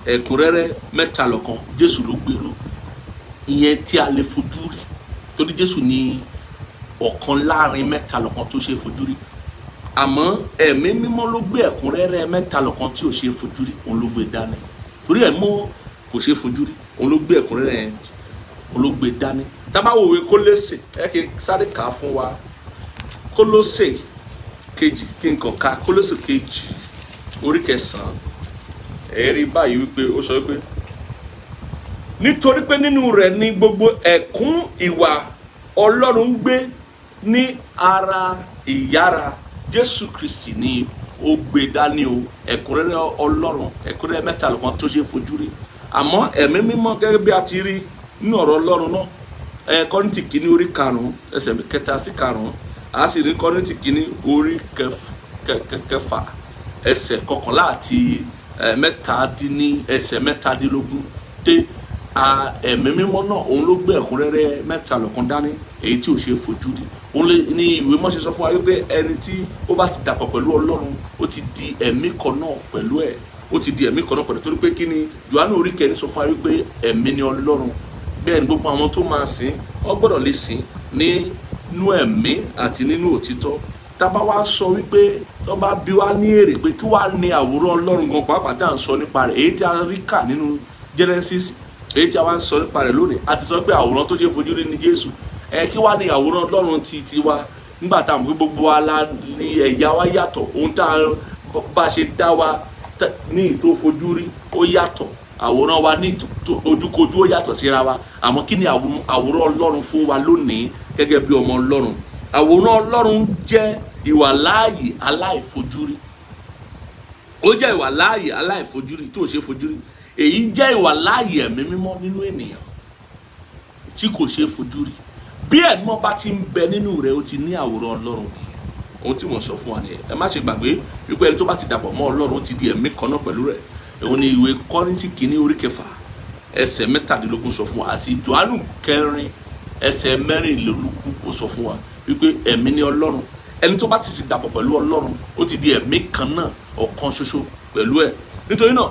ẹ̀kúnrẹ́rẹ́ mẹ́ta lọ́kan, Jésù ló gbèrú. Ìyẹn tí a lè fojú rí, torí Jésù ni ọ̀kan láàrin mẹ́ta lọ́kan tó ṣe fojú rí. Àmọ́ ẹ̀mí mímọ́ ló gbé ẹ̀kúnrẹ́rẹ́ mẹ́ta lọ́kan tí ò ṣe fojú rí, òun ló gbé dání. Torí ẹ̀mọ́ kò ṣe fojú rí, òun ló gbé ẹ̀kúnrẹ́rẹ́ yẹn, òun ló gbé dání. Tá bá wo ìwé Kólósè, kí n sáré kà á fún wa. Kólósè kejì, kí n kàn ká Kólósè kejì orí 9. Ẹ rí báyìí wípé ó sọ wípé nítorí pé nínú rẹ̀ ni gbogbo ẹ̀kún ìwà Ọlọ́run ń gbé ní ara ìyára. Jésù Kristi ni ó gbé dání o, ẹ̀kúnrẹ́rẹ́ Ọlọ́run, ẹ̀kúnrẹ́rẹ́ mẹ́ta lọ́kan tó ṣe fojú rí. Àmọ́ ẹ̀mí mímọ́ gẹ́gẹ́ bí a ti rí nínú ọ̀rọ̀ Ọlọ́run náà, Kọ́ríńtì kìíní orí 5 ẹsẹ̀ 3 sí 5, a sì rí Kọ́ríńtì kìíní orí 6 ẹsẹ̀ 11 àti 17 tẹ ẹ̀mí mímọ́ náà òun ló gbé ẹ̀kúnrẹ́rẹ́ mẹ́ta lọ́kan dání, èyí tí ò ṣe fojú rí. Òun ní ìwé mọ́ ṣe sọ fún wa wípé ẹni tí ó bá ti dàpọ̀ pẹ̀lú Ọlọ́run ó ti di ẹ̀mí kan náà pẹ̀lú ẹ̀, ó ti di ẹ̀mí kan náà pẹ̀lú. Torí pé kí ni Jòhánù orí 9 sọ fún wa wípé ẹ̀mí ni Ọlọ́run. Bẹ́ẹ̀ ni gbogbo àwọn tó máa sìn wọ́n gbọ́dọ̀ lè sìn nínú ẹ̀mí àti nínú òtítọ́. Tá bá wá sọ wípé tó bá bí wá ní èrè pé kí wá ní àwòrán Ọlọ́run gan pàápàá tá à ń sọ nípa rẹ̀, èyí tí a rí kà nínú Genesis, èyí tí a wá ń sọ nípa rẹ̀ lónìí, a ti sọ pé àwòrán tó ṣe fojú rí ni Jésù. Kí wá ní àwòrán Ọlọ́run ti wa nígbà tá à ń pé gbogbo wa la ní ẹ̀yà wa yàtọ̀, ohun tá bá ṣe dá wa ní ìtò fojú rí ó yàtọ̀, àwòrán wa ní ojúkojú ó yàtọ̀ síra wa. Àmọ́ kí ni àwòrán Ọlọ́run fún wa lónìí gẹ́gẹ́ bí ọmọ Ọlọ́run? Àwòrán Ọlọ́run jẹ́ ìwàláàyè aláìfojúrí. Ó jẹ́ ìwàláàyè aláìfojúrí tí ò ṣe fojúrí. Èyí jẹ́ ìwàláàyè ẹ̀mí mímọ́ nínú ènìyàn tí kò ṣe fojúrí. Bí ẹ̀mí mímọ́ bá ti ń bẹ nínú rẹ̀, ó ti ní àwòrán Ọlọ́run. Ohun tí mo sọ fún wa nìyẹn. Ẹ má ṣe gbàgbé wípé ẹni tó bá ti dàpọ̀ mọ́ Ọlọ́run ó ti di ẹ̀mí kan náà pẹ̀lú rẹ̀. Òun ni ìwé Kọ́ríńtì kìíní orí 6 ẹsẹ̀ 17 sọ fún wa, àti Jòhánù 4 ẹsẹ̀ 14 ó sọ fún wa wípé ẹ̀mí ni Ọlọ́run. Ẹni tó bá ti dàpọ̀ pẹ̀lú Ọlọ́run ó ti di ẹ̀mí kan náà, ọ̀kan ṣoṣo pẹ̀lú ẹ̀. Nítorí náà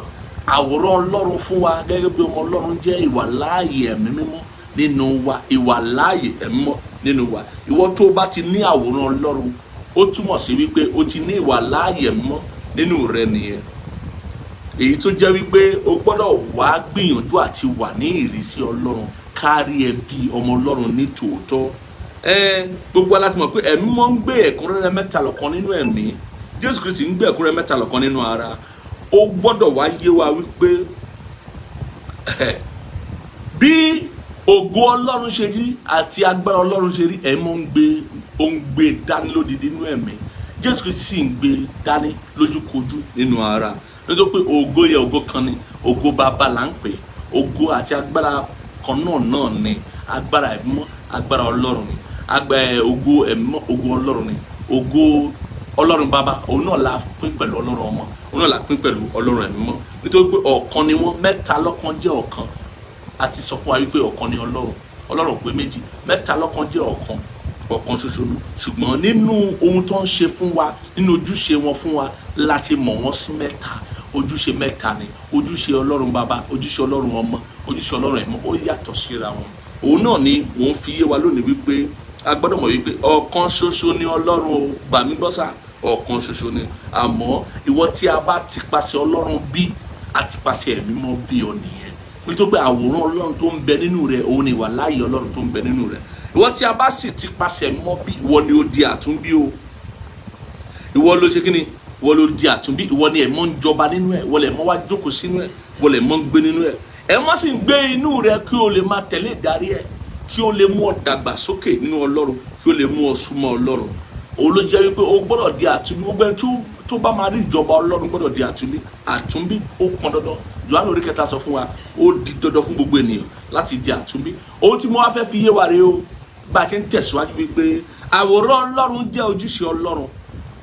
àwòrán Ọlọ́run fún wa gẹ́gẹ́ bí ọmọ Ọlọ́run jẹ́ ìwàláàyè ẹ̀mí mímọ́ nínú wa, ìwàláàyè ẹ̀mí mímọ́ nínú wa. Ìwọ tó bá ti ní àwòrán Ọlọ́run, ó túmọ̀ sí wípé ó ti ní ìwàláàyè ẹ̀mí mímọ́ nínú rẹ nìyẹn. Èyí tó jẹ́ wípé o gbọ́dọ̀ wá gbìyànjú àti wà ní ìrísí Ọlọ́run, kárí ẹ bí ọmọ Ọlọ́run ní tòótọ́. Gbogbo aláti mọ̀ pé ẹ̀mí mímọ́ ń gbé ẹ̀kúnrẹ́rẹ́ mẹ́ta lọ́kan nínú ẹ̀mí, Jésù Kristi ń gbé ẹ̀kúnrẹ́rẹ́ mẹ́ta lọ́kan nínú ara. Ó gbọ́dọ̀ wá yé wa wípé bí ògo Ọlọ́run ṣe rí àti agbára Ọlọ́run ṣe rí, ẹ̀mí ó ń gbé dání lódìdí nínú ẹ̀mí. Jésù Kristi sì ń gbé dání lójúkojú nínú ara. Nítorí pé ògo yẹ ògo kan ni, ògo Baba là ń pè, ògo àti agbára kan náà ni, agbára ẹ̀mí mọ́, agbára Ọlọ́run ni, ògo ẹ̀mí mọ́, ògo Ọlọ́run ni, ògo Ọlọ́run Baba òun náà la pín pẹ̀lú Ọlọ́run Ọmọ, òun náà la pín pẹ̀lú Ọlọ́run ẹ̀mí mọ́. Nítorí pé ọ̀kan ni wọ́n, mẹ́ta lọ́kan jẹ́ ọ̀kan. A ti sọ fún wa wípé ọ̀kan ni Ọlọ́run pé méjì, mẹ́ta lọ́kan jẹ́ ọ̀kan ṣoṣo. Ṣùgbọ́n nínú ohun tó ń ṣe fún wa, nínú ojúṣe wọn fún wa, la ṣe mọ̀ wọ́n sí mẹ́ta. Ojúṣe mẹ́ta ni, ojúṣe Ọlọ́run Baba, ojúṣe Ọlọ́run Ọmọ, ojúṣe Ọlọ́run ẹ̀mí mọ́, ó yàtọ̀ síra wọn. Òun náà ni mò ń fi yé wa lónìí wípé a gbọ́dọ̀ mọ̀ wípé ọ̀kan ṣoṣo ni Ọlọ́run o, gbà mí gbọ́ sà, ọ̀kan ṣoṣo ni. Àmọ́ ìwọ tí a bá ti pàṣẹ Ọlọ́run bí, àti pàṣẹ ẹ̀mí mọ́ bí ọ nìyẹn. Nítorí pé àwòrán Ọlọ́run tó ń bẹ nínú rẹ̀, òun ni ìwàláàyè Ọlọ́run tó ń bẹ nínú rẹ̀. ìwọ tí a bá sì ti pasẹ̀ mọ́ bí, ìwọ ni ó di àtúnbí o. Ìwọ ló ṣe kí ni? Ìwọ ló di àtúnbí. Ìwọ ni ẹ̀mọ́ ń jọba nínú ẹ̀, ìwọ lẹ̀mọ́ wá jókòó sínú ẹ̀, ìwọ lẹ̀mọ́ ń gbé nínú ẹ̀. Ẹ̀mọ́ sì ń gbé inú rẹ kí o lè máa tẹ̀lé ìdarí ẹ̀, kí o lè mú ọ dàgbà sókè nínú Ọlọ́run, kí o lè mú ọ súnmọ́ Ọlọ́run. Òun ló jẹ́ wípé o gbọ́dọ̀ di àtúnbí. Gbogbo ẹni tó bá máa rí ìjọba Ọlọ́run gbọ́dọ̀ di àtúnbí. Àtúnbí ó pọn dandan. Jòhánù orí 4 sọ fún wa, ó di dandan fún gbogbo ènìyàn láti di àtúnbí. Ohun tí mo wá fẹ́ fi yé wa rèé o, bá a ṣe ń tẹ̀síwájú wípé àwòrán Ọlọ́run jẹ́ ojúṣe Ọlọ́run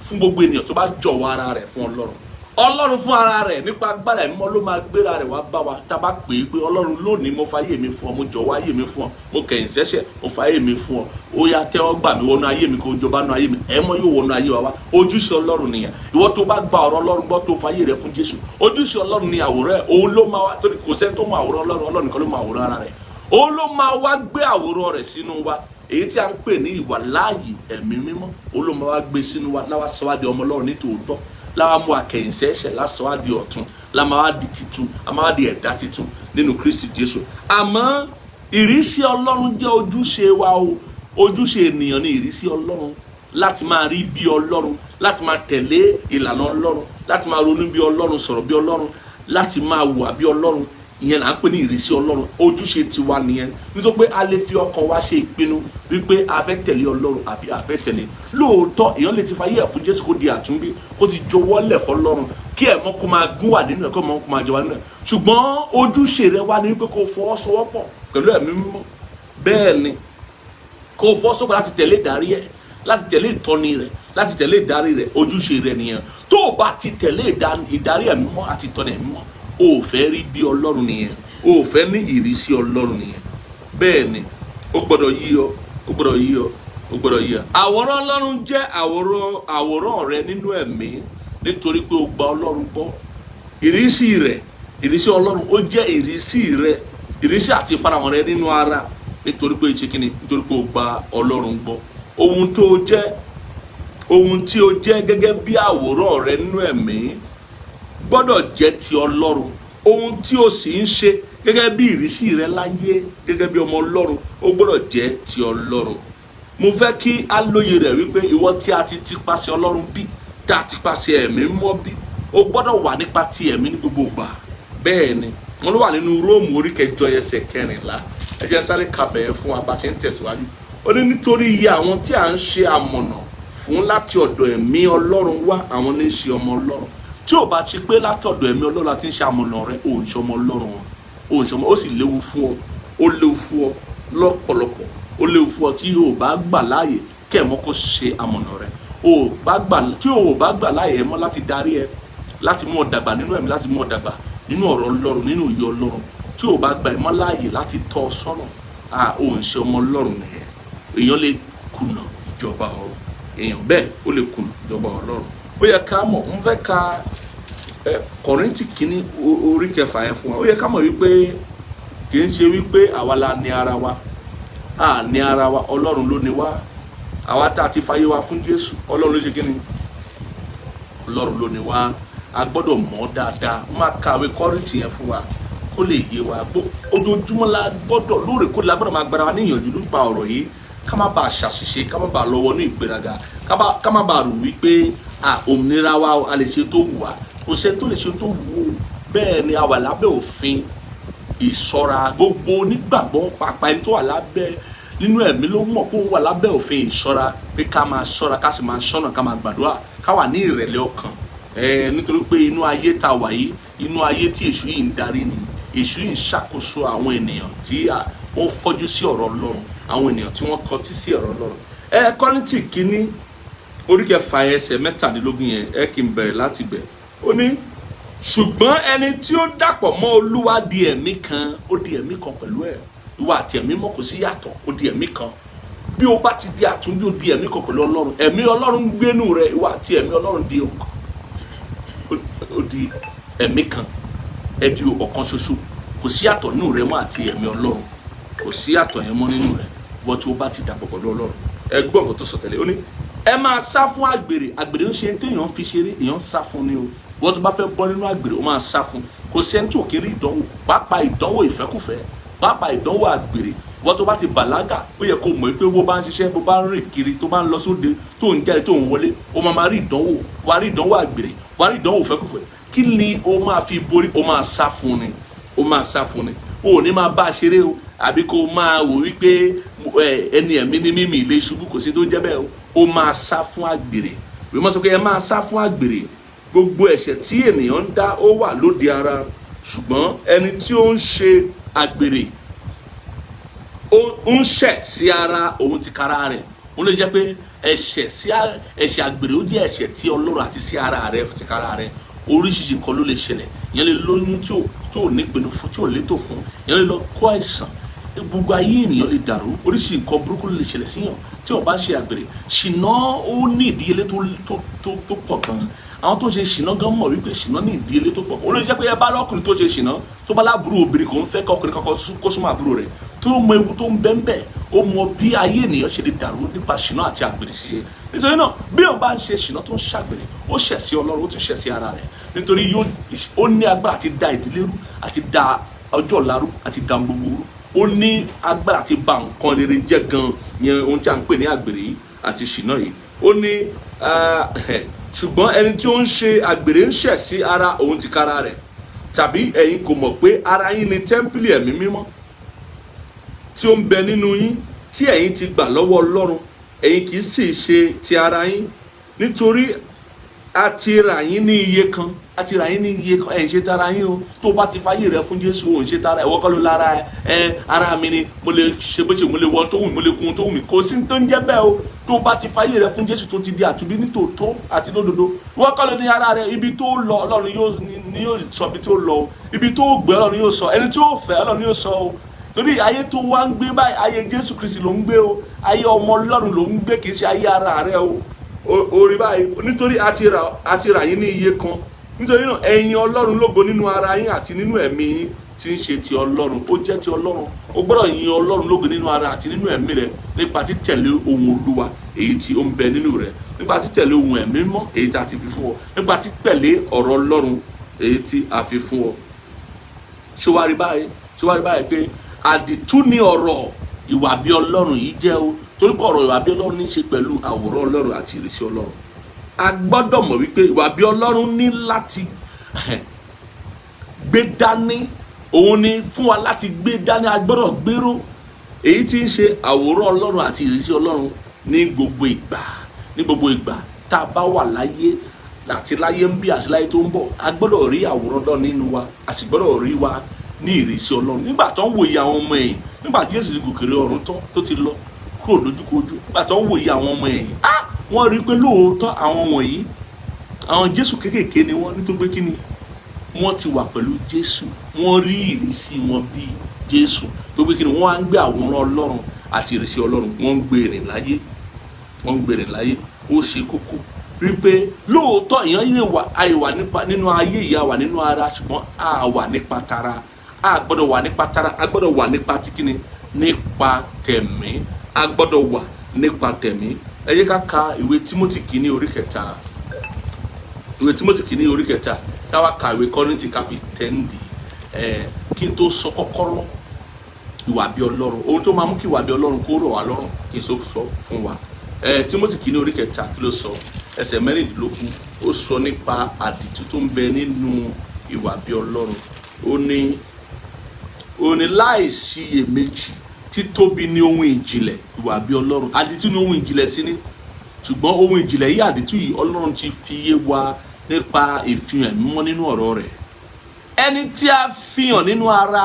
fún gbogbo ènìyàn tó bá jọ̀wọ́ ara rẹ̀ fún Ọlọ́run. Ọlọ́run fún ara rẹ̀ nípa agbára ẹ̀mọ́ ló máa gbéra rẹ̀ wá bá wa. Tá bá pè é pé Ọlọ́run lónìí mo fa ayé mi fún ọ, mo jọ̀wọ́ ayé mi fún ọ, mo kẹ̀yìn sẹ́ṣẹ̀, mo fa ayé mi fún ọ, ó yá tẹ́wọ́ gbà mí wọnú ayé mi kó jọba nú ayé mi. Ẹ̀mọ́ yóò wọnú ayé wa wá. Ojúṣe Ọlọ́run nìyẹn. Ìwọ tó bá gba ọ̀rọ̀ Ọlọ́run gbọ́ tó fa ayé rẹ̀ fún Jésù, ojúṣe Ọlọ́run ni àwòrán ẹ̀. Òun ló máa wá, torí kò sẹ́ni tó mọ àwòrán Ọlọ́run, Ọlọ́run nìkan ló mọ àwòrán ara rẹ̀. Òun ló máa wá gbé àwòrán rẹ̀ sínú wa, èyí tí a ń pè ní ìwà láàyè ẹ̀mí mímọ́. Òun ló máa wá gbé sínú wa, láwa sọ wá di ọmọ Ọlọ́run ní tòótọ́, láwa mú àkẹ̀yìn sẹ́ṣẹ̀, lásọ wá di ọ̀tun, la máa wá di titun, a máa wá di ẹ̀dá titun nínú Kristi Jésù. Àmọ́ ìrísí Ọlọ́run jẹ́ ojúṣe wa o. Ojúṣe ènìyàn ni ìrísí Ọlọ́run, láti máa rí bí Ọlọ́run, láti máa tẹ̀lé ìlànà Ọlọ́run, láti máa ronú bí Ọlọ́run, sọ̀rọ̀ bí Ọlọ́run, láti máa wà bí Ọlọ́run. Ìyẹn là ń pè ní ìrísí Ọlọ́run. Ojúṣe tiwa nìyẹn, nítorí pé a lè fi ọkàn wa ṣe ìpinnu wípé a fẹ́ tẹ̀lé Ọlọ́run àbí a fẹ́ tẹ̀lé. Lóòótọ́ èèyàn lè ti fa ayé ẹ̀ fún Jésù kó di àtúnbí, kó ti jọ̀wọ́lẹ̀ fọ́lọ́run, kí ẹ̀mọ́ kó máa gún wà nínú ẹ̀, kó ẹ̀mọ́ kó máa jọba nínú ẹ̀. Ṣùgbọ́n ojúṣe rẹ wá ní wípé kó fọwọ́sowọ́pọ̀ pẹ̀lú ẹ̀mí mímọ́. Bẹ́ẹ̀ ni, kó fọwọ́sowọ́pọ̀ láti tẹ̀lé ìdarí ẹ̀, láti tẹ̀lé ìtọ́ni rẹ̀, láti tẹ̀lé ìdarí rẹ̀. Ojúṣe rẹ nìyẹn. Tó o bá ti tẹ̀lé ìdarí ẹ̀mí mímọ́ àti ìtọ́ni ẹ̀mí mímọ́, o ò fẹ́ rí bí Ọlọ́run nìyẹn, o ò fẹ́ ní ìrísí Ọlọ́run nìyẹn. Bẹ́ẹ̀ ni, ó gbọ́dọ̀ yí ọ, ó gbọ́dọ̀ yí ọ, ó gbọ́dọ̀ yí ọ. Àwòrán Ọlọ́run jẹ́ àwòrán rẹ nínú ẹ̀mí, nítorí pé o gba Ọlọ́run gbọ́. Ìrísí rẹ, ìrísí Ọlọ́run, ó jẹ́ ìrísí rẹ, ìrísí àti ìfarahàn rẹ nínú ara, nítorí pé ṣe kíni, nítorí pé o gba Ọlọ́run gbọ́. Ohun tó jẹ́, ohun tí o jẹ́ gẹ́gẹ́ bí àwòrán rẹ nínú ẹ̀mí gbọ́dọ̀ jẹ́ ti Ọlọ́run. Ohun tí o sì ń ṣe gẹ́gẹ́ bí ìrísí rẹ láyé, gẹ́gẹ́ bí ọmọ Ọlọ́run, ó gbọ́dọ̀ jẹ́ ti Ọlọ́run. Mo fẹ́ kí a lóye rẹ̀ wípé ìwọ tí a ti pasẹ̀ Ọlọ́run bí, tí a ti pasẹ̀ ẹ̀mí mọ́ bí, ó gbọ́dọ̀ wà nípa ti ẹ̀mí ní gbogbo ìgbà. Bẹ́ẹ̀ ni, wọ́n ló wà nínú Róòmù orí 8 ẹsẹ̀ 14. Ẹ jẹ́ sáré ka bẹ̀yẹn fún wa bá ṣe ń tẹ̀síwájú. Ó ní nítorí iye àwọn tí à ń ṣe amọ̀nà fún láti ọ̀dọ̀ ẹ̀mí Ọlọ́run wá, àwọn ní í ṣe ọmọ Ọlọ́run. Tí ò bá ṣe pé látọ̀dọ̀ ẹ̀mí Ọlọ́run láti ń ṣe amọ̀nà rẹ, ò ń ṣe ọmọ Ọlọ́run, ò ń ṣe ọmọ. Ó sì léwu fún ọ, ó léwu fún ọ lọ́pọ̀lọpọ̀, ó léwu fún ọ tí o bá gbà láàyè kẹ́ẹ̀mọ́ kó ṣe amọ̀nà rẹ. Tí o bá gbà láàyè ẹ̀mọ́ láti darí ẹ, láti mú ọ dàgbà nínú ẹ̀mí, láti mú ọ dàgbà nínú ọ̀rọ̀ Ọlọ́run, nínú òye Ọlọ́run. Tí o bá gbà ẹ̀mọ́ láàyè láti tọ́ ọ sọ́nà, ò ń ṣe ọmọ Ọlọ́run nìyẹn. Èèyàn lè kùnà ìjọba ọ̀run, èèyàn bẹ́ẹ̀ ó lè kùnà ìjọba Ọlọ́run. Ó yẹ ká mọ̀, ń fẹ́ ka Kọ́ríńtì kínní orí 9 yẹn fún wa. Ó yẹ ká mọ̀ wípé kì í ṣe wípé àwa la ní ara wa, a ní ara wa, Ọlọ́run ló ní wa. Àwa tá a ti fayé wa fún Jésù, Ọlọ́run ló ṣe kíni, Ọlọ́run ló ní wa. A gbọ́dọ̀ mọ̀ dáadáa. Máa kàwé Kọ́ríńtì yẹn fún wa kó lè yé wa. Ojoojúmọ́ la gbọ́dọ̀, lóòrèkóòrè la gbọ́dọ̀ máa gbára wa ní ìyànjú nípa ọ̀rọ̀ yìí, ká má bàa ṣàṣìṣe, ká má bàa lọ́wọ́ ní ìgbéraga, ká má bàa rò wípé òmìnira wa a lè ṣe tó wù wá. Kò sẹ́ni tó lè ṣe tó wù ú. Bẹ́ẹ̀ ni a wà lábẹ́ òfin ìṣọ́ra. Gbogbo onígbàgbọ́ pàápàá ẹni tó wà lábẹ́ nínú ẹ̀mí ló mọ̀ pé òun wà lábẹ́ òfin ìṣọ́ra, pé ká máa ṣọ́ra, ká sì máa ṣọ́nà, ká máa gbàdúrà, ká wà ní ìrẹ̀lẹ̀ ọkàn. Nítorí pé inú ayé tá wà yìí, inú ayé tí èṣù yìí ń darí ni. Èṣù yìí ń ṣàkóso àwọn ènìyàn tí wọ́n fọ́jú sí ọ̀rọ̀ Ọlọ́run, àwọn ènìyàn tí wọ́n kọtí sí ọ̀rọ̀ Ọlọ́run. Kọ́ríńtì kínní orí 9 ẹsẹ̀ 17 yẹn, kí n bẹ̀rẹ̀ láti bẹ̀. Ó ní ṣùgbọ́n ẹni tí ó dàpọ̀ mọ́ Olúwa di ẹ̀mí kan, ó di ẹ̀mí kan pẹ̀lú ẹ̀. Ìwọ àti ẹ̀mí mọ́ kò sí yàtọ̀, ó di ẹ̀mí kan. Bí o bá ti di àtúnbí, ó di ẹ̀mí kan pẹ̀lú Ọlọ́run. Ẹ̀mí Ọlọ́run ń gbénú rẹ, ìwọ àti ẹ̀mí Ọlọ́run di ó di ẹ̀mí kan, ẹ di ọ̀kan ṣoṣo. Kò sí yàtọ̀ nínú rẹ mọ́ àti ẹ̀mí Ọlọ́run, kò sí yàtọ̀ yẹn mọ́ nínú rẹ wọ́n tí o bá ti dàpọ̀ pẹ̀lú Ọlọ́run. Ẹ gbọ́ nǹkan tó sọ tẹ́lẹ̀. Ó ní ẹ máa sá fún àgbèrè. Àgbèrè ń ṣe ní téèyàn fi ṣeré, èèyàn sá fún ni o. Wọ́n tó bá fẹ́ bọ́ nínú àgbèrè, ó máa sá fún. Kò sẹ́ni tí ò kéré ìdánwò, pàápàá ìdánwò ìfẹ́kùfẹ́, pàápàá ìdánwò àgbèrè. wọ́n tó bá ti bàlágà ó yẹ kó mọ̀ pé bó bá ń ṣiṣẹ́, bó bá ń rìn kiri, tó bá ń lọ sóde, tó ń jáde, tó ń wọlé, ó máa rí ìdánwò, wà á rí ìdánwò àgbèrè, wà á rí ìdánwò fẹ́kùfẹ́. Kí ni ó máa fi borí? Ó máa sá fún ni, ó máa sá fún ni. O ò ní máa bá a ṣeré o, àbí kó máa wò wípé ẹni ẹ̀mí ní mímì ilé ṣubú, kò sí tó ń jẹ́ bẹ́ẹ̀ o. Ó máa sá fún àgbèrè. Ìwé mọ́ sọ pé ẹ máa sá fún àgbèrè. Gbogbo ẹ̀ṣẹ̀ tí ènìyàn ń dá ó wà lóde ara, ṣùgbọ́n ẹni tí ó ń ṣe àgbèrè ó ń ṣẹ̀ sí ara òun ti kára rẹ̀. Ó lè jẹ́ pé ẹ̀ṣẹ̀ àgbèrè ó jẹ́ ẹ̀ṣẹ̀ tí Ọlọ́run àti sí ara rẹ̀ ti kára rẹ̀. Oríṣiríṣi nǹkan ló lè ṣẹlẹ̀. Ìyẹn lè lóyún tí ò nípinnu fún, tí ò létò fún. Ìyẹn lè lọ kó àìsàn. Gbogbo ayé ènìyàn lè dàrú. Oríṣiríṣi nǹkan burúkú lè ṣẹlẹ̀ síyàn tí ó bá ṣe àgbèrè. Ṣìnà ó ní ìdíyelé tó pọ̀ gan. Àwọn tó ṣe ṣìnà gan mọ̀ wípé ṣìnà ní ìdíyelé tó pọ̀. Ó lè jẹ́ pé ẹ bá lọ́kùnrin tó ṣe ṣìnà, tó bá lábúrò obìnrin kò ń fẹ́ kọ́kùnrin kankan kó súnmọ́ àbúrò rẹ̀, tó mọ ewu tó ń bẹ́ńbẹ́, ó mọ bí ayé ènìyàn ṣe lè dàrú nípa ṣìnà àti àgbèrè ṣíṣe. Nítorí náà bí òun bá ń ṣe ṣìnà tó ń ṣàgbèrè, ó ṣẹ̀ sí Ọlọ́run, ó tún ṣẹ̀ sí ara rẹ̀. Nítorí ó ní agbára àti da ìdílé rú, àti da ọjọ́ ọ̀la rú, àti da gbogbo rú. Ó ní agbára àti ba nǹkan rere jẹ́ gan, yẹn ohun tí a ń pè ní àgbèrè yìí àti ṣìnà yìí. Ó ní ṣùgbọ́n ẹni tí ó ń ṣe àgbèrè ń ṣẹ̀ sí ara òun ti kára rẹ̀. Tàbí ẹ̀yin kò mọ̀ pé ara yín ni tẹ́ḿpìlì ẹ̀mí mímọ́ tí ó ń bẹ nínú yín, tí ẹ̀yin ti gbà lọ́wọ́ Ọlọ́run, ẹ̀yin kì í sì ṣe ti ara yín. Nítorí a ti rà yín ní iye kan, a ti rà yín ní iye kan. Ẹ̀yin ṣe tara yín o. Tó bá ti fayé rẹ fún Jésù, òun ṣe tara ẹ̀wọ́ kọ́ ló lára ara mi ni, mo lè ṣe bó ṣe, mo lè wọ tó wù mí, mo lè kun tó wù mí. Kò sí tó ń jẹ́ bẹ́ẹ̀ o. Tó bá ti fayé rẹ fún Jésù, tó ti di àtúnbí ní tòótọ́ àti lódodo, ìwọ kọ́ ló ní ara rẹ. Ibi tó lọ Ọlọ́run ni yóò sọ ibi tó lọ. Ibi tó gbé Ọlọ́run yóò sọ. Ẹni tí ó fẹ́ Ọlọ́run yóò sọ o. Torí ayé tó wá ń gbé báyìí, ayé Jésù Kristi ló ń gbé o. Ayé ọmọ Ọlọ́run ló ń gbé, kì í ṣe ayé ara rẹ o. Orí báyìí, nítorí a ti rà yín ní iye kan. Nítorí náà ẹ̀yin Ọlọ́run lógo nínú ara yín àti nínú ẹ̀mí yín tí ń ṣe ti Ọlọ́run. Ó jẹ́ ti Ọlọ́run. O gbọ́dọ̀ yin Ọlọ́run lógo nínú ara àti nínú ẹ̀mí rẹ nípa títẹ̀lé ohun Olúwa èyí tí ó ń bẹ nínú rẹ, nípa títẹ̀lé ohun ẹ̀mí mọ́ èyí tí a ti fi fún ọ, nípa títẹ̀lé ọ̀rọ̀ Ọlọ́run èyí tí a fi fún ọ. Ṣé wá rí báyìí pé àdìtú ni ọ̀rọ̀ ìwà bí Ọlọ́run yìí jẹ́ o. Torí pé ọ̀rọ̀ ìwà bí Ọlọ́run ní í ṣe pẹ̀lú àwòrán Ọlọ́run àti ìrísí Ọlọ́run. A gbọ́dọ̀ mọ̀ wípé ìwà bí Ọlọ́run ní láti gbé dání. Òun ni fún wa láti gbé dání. A gbọ́dọ̀ gbéró èyí tí ń ṣe àwòrán Ọlọ́run àti ìrísí Ọlọ́run ní gbogbo ìgbà tá a bá wà láyé, àti láyé ń bí àti láyé tó ń bọ̀. A gbọ́dọ̀ rí àwòrán Ọlọ́run nínú wa, a sì gbọ́dọ̀ rí wa ní ìrísí Ọlọ́run. Nígbà tó ń wòye àwọn ọmọ ẹ̀yìn, nígbà tí Jésù ti gòkèrè ọ̀run tán tó ti lọ kúrò lójúkojú, nígbà tó ń wòye àwọn ọmọ ẹ̀yìn, wọ́n rí pé lóòótọ́ àwọn wọ̀nyí, àwọn Jésù kéékèèké ni wọ́n, nítorí pé kí ni, wọ́n ti wà pẹ̀lú Jésù, wọ́n rí ìrísí wọn bí Jésù, tó pé kí ni, wọ́n á ń gbé àwòrán Ọlọ́run àti ìrísí Ọlọ́run, wọ́n ń gbé rìn láyé. Ó ṣe kókó rí pé lóòótọ́ èèyàn yìí àìwà nípa nínú ayé ìyá wà nínú ara, ṣùgbọ́n a wà nípa tara. A gbọ́dọ̀ wà nípa tara, a gbọ́dọ̀ wà nípa tí kíni, nípa tẹ̀mí. A gbọ́dọ̀ wà nípa tẹ̀mí. Ẹ jẹ́ ká ka ìwé Tímótì kìíní orí kẹta. Ìwé Tímótì kìíní orí kẹta. Ká wá ka ìwé Kọ́ríńtì ká fi tẹ́ǹdì. Kí n tó sọ kọ́kọ́rọ́ ìwà bí Ọlọ́run, ohun tó máa mú kí ìwà bí Ọlọ́run kó rọ̀ wá lọ́rùn, kí n sọ fún wa. Tímótì kìíní orí kẹta kí ló sọ? Ẹsẹ̀ 16 ó sọ nípa àdìtú tó ń bẹ nínú ìwà bí Ọlọ́run. Ó ní láìsí iyèméjì títóbi ní ohun ìjìnlẹ̀ ìwà bí Ọlọ́run. Àdìtú ní ohun ìjìnlẹ̀ sí ni, ṣùgbọ́n ohun ìjìnlẹ̀ yìí, àdìtú yìí, Ọlọ́run ti fi yé wa nípa ìfihàn mímọ́ nínú ọ̀rọ̀ rẹ̀. Ẹni tí a fihàn nínú ara,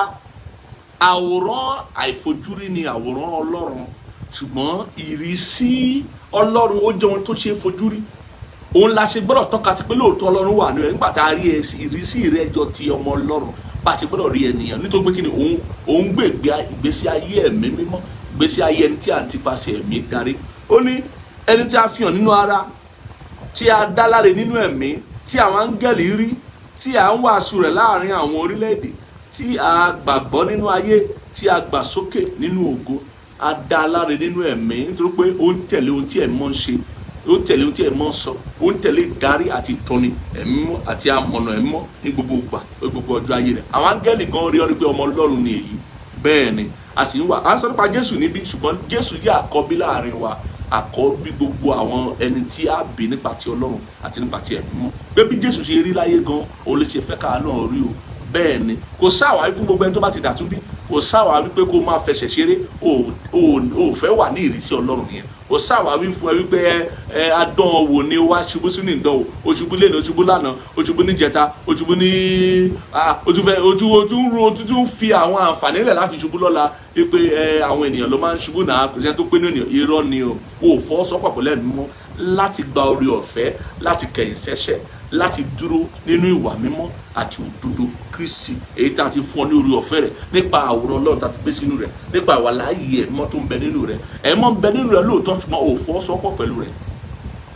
àwòrán àìfojúrí ni àwòrán Ọlọ́run, ṣùgbọ́n ìrísí Ọlọ́run ó jẹ́ ohun tó ṣe é fojúrí. Òun la ṣe gbọ́dọ̀ tọ́ka sí pé lóòótọ́ Ọlọ́run wà nínú ẹ̀. Nígbà tá a rí ìrísí rẹ̀ jọ ti ọmọ Ọlọ́run, bá a ṣe gbọ́dọ̀ rí ènìyàn, nítorí pé kí ni, òun gbé ìgbésí ayé ẹ̀mí mímọ́, ìgbésí ayé ẹni tí a ti pàṣẹ ẹ̀mí darí. Ó ní ẹni tí a fihàn nínú ara, tí a dá láre nínú ẹ̀mí, tí àwọn áńgẹ́lì rí, tí a ń wàásù rẹ̀ láàrin àwọn orílẹ̀-èdè, tí a gbàgbọ́ nínú ayé, tí a gbà sókè nínú ògo. A dá láre nínú ẹ̀mí, nítorí pé ó ń tẹ̀lé ohun tí ẹ̀mí mọ́ ń ṣe, ó ń tẹ̀lé ohun tí ẹ̀mí mọ́ ń sọ, ó ń tẹ̀lé ìdarí àti ìtọ́ni ẹ̀mí mọ́ àti amọ̀nà ẹ̀mí mọ́ ní gbogbo ìgbà, gbogbo ọjọ́ ayé rẹ̀. Àwọn áńgẹ́lì gan rí ọ ní pé ọmọ Ọlọ́run ni èyí. bẹ́ẹ̀ ni a sì ń wà á sọ nípa Jésù níbí ṣùgbọ́n Jésù jẹ́ àkọ́bí láàrin wa, àkọ́bí gbogbo àwọn ẹni tí a bí nípa ti Ọlọ́run àti nípa ti ẹ̀mí mọ́. Pé bí Jésù ṣe rí láyé gan òun lè ṣe fẹ́ ká náà rí o. Bẹ́ẹ̀ ni kò sáwàárí fún gbogbo ẹni tó bá ti dàtún bí, kò sáwàárí pé kó máa fẹsẹ̀ ṣeré o fẹ́ wà ní ìrísí Ọlọ́run yẹn. Kò sáwàárí fún ẹ wípé adán wò ni wá ṣubú sínú ìdánwò, o ṣubú lẹ́nu, o ṣubú lánàá, o ṣubú níjẹta, o ṣubú ní ojú ń fi àwọn àǹfààní rẹ̀ láti ṣubú lọ́la wípé àwọn ènìyàn ló máa ń ṣubú náà, kò sẹ́ni tó pé ní ènìyàn. Irọ́ ni o fọ́ sọ́pọ̀ pẹ̀lú ẹ̀mí mọ́ láti gba oore ọ̀fẹ́, láti kẹ̀yìn sẹ́ṣẹ̀, láti dúró nínú ìwà mímọ́ àti òdodo Kristi èyí tá a ti fún ọ ní oore ọ̀fẹ́ rẹ̀ nípa àwòrán Ọlọ́run tá a ti gbé sínú rẹ̀, nípa àwa láàyè ẹ̀mọ́ tó ń bẹ nínú rẹ̀. Ẹ̀mọ́ ń bẹ nínú rẹ̀ lóòótọ́ ṣùgbọ́n ò fọ́ sọ́pọ̀ pẹ̀lú rẹ̀,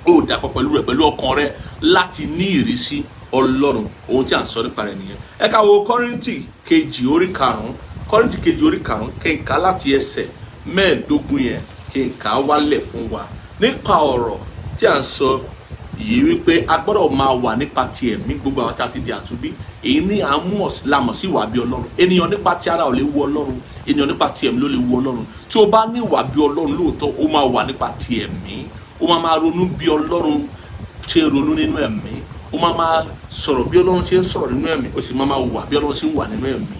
ò dàpọ̀ pẹ̀lú rẹ̀ pẹ̀lú ọkàn rẹ̀ láti ní ìrísí Ọlọ́run. Ohun tí à ń sọ nípa rẹ̀ nìyẹn. Ẹ ká wo Kọ́ríńtì kejì orí karùn-ún kí n kà láti ẹsẹ̀ 15 yẹn, kí n kà wálẹ̀ fún wa nípa ọ̀rọ̀ tí à ń sọ yìí wípé a gbọ́dọ̀ máa wà nípa ti ẹ̀mí. Gbogbo àwọn tá a ti di àtúnbí èyí ní à ń lámọ̀ sí ìwà bí Ọlọ́run. Ènìyàn nípa ti ara ò lè wu Ọlọ́run, ènìyàn nípa ti ẹ̀mí ló lè wu Ọlọ́run. Tí o bá ní ìwà bí Ọlọ́run lóòótọ́ ó máa wà nípa ti ẹ̀mí, ó máa ronú bí Ọlọ́run ṣe ronú nínú ẹ̀mí, ó máa sọ̀rọ̀ bí Ọlọ́run ṣe ń sọ̀rọ̀ nínú ẹ̀mí, ó sì máa wà bí Ọlọ́run ṣe ń wà nínú ẹ̀mí.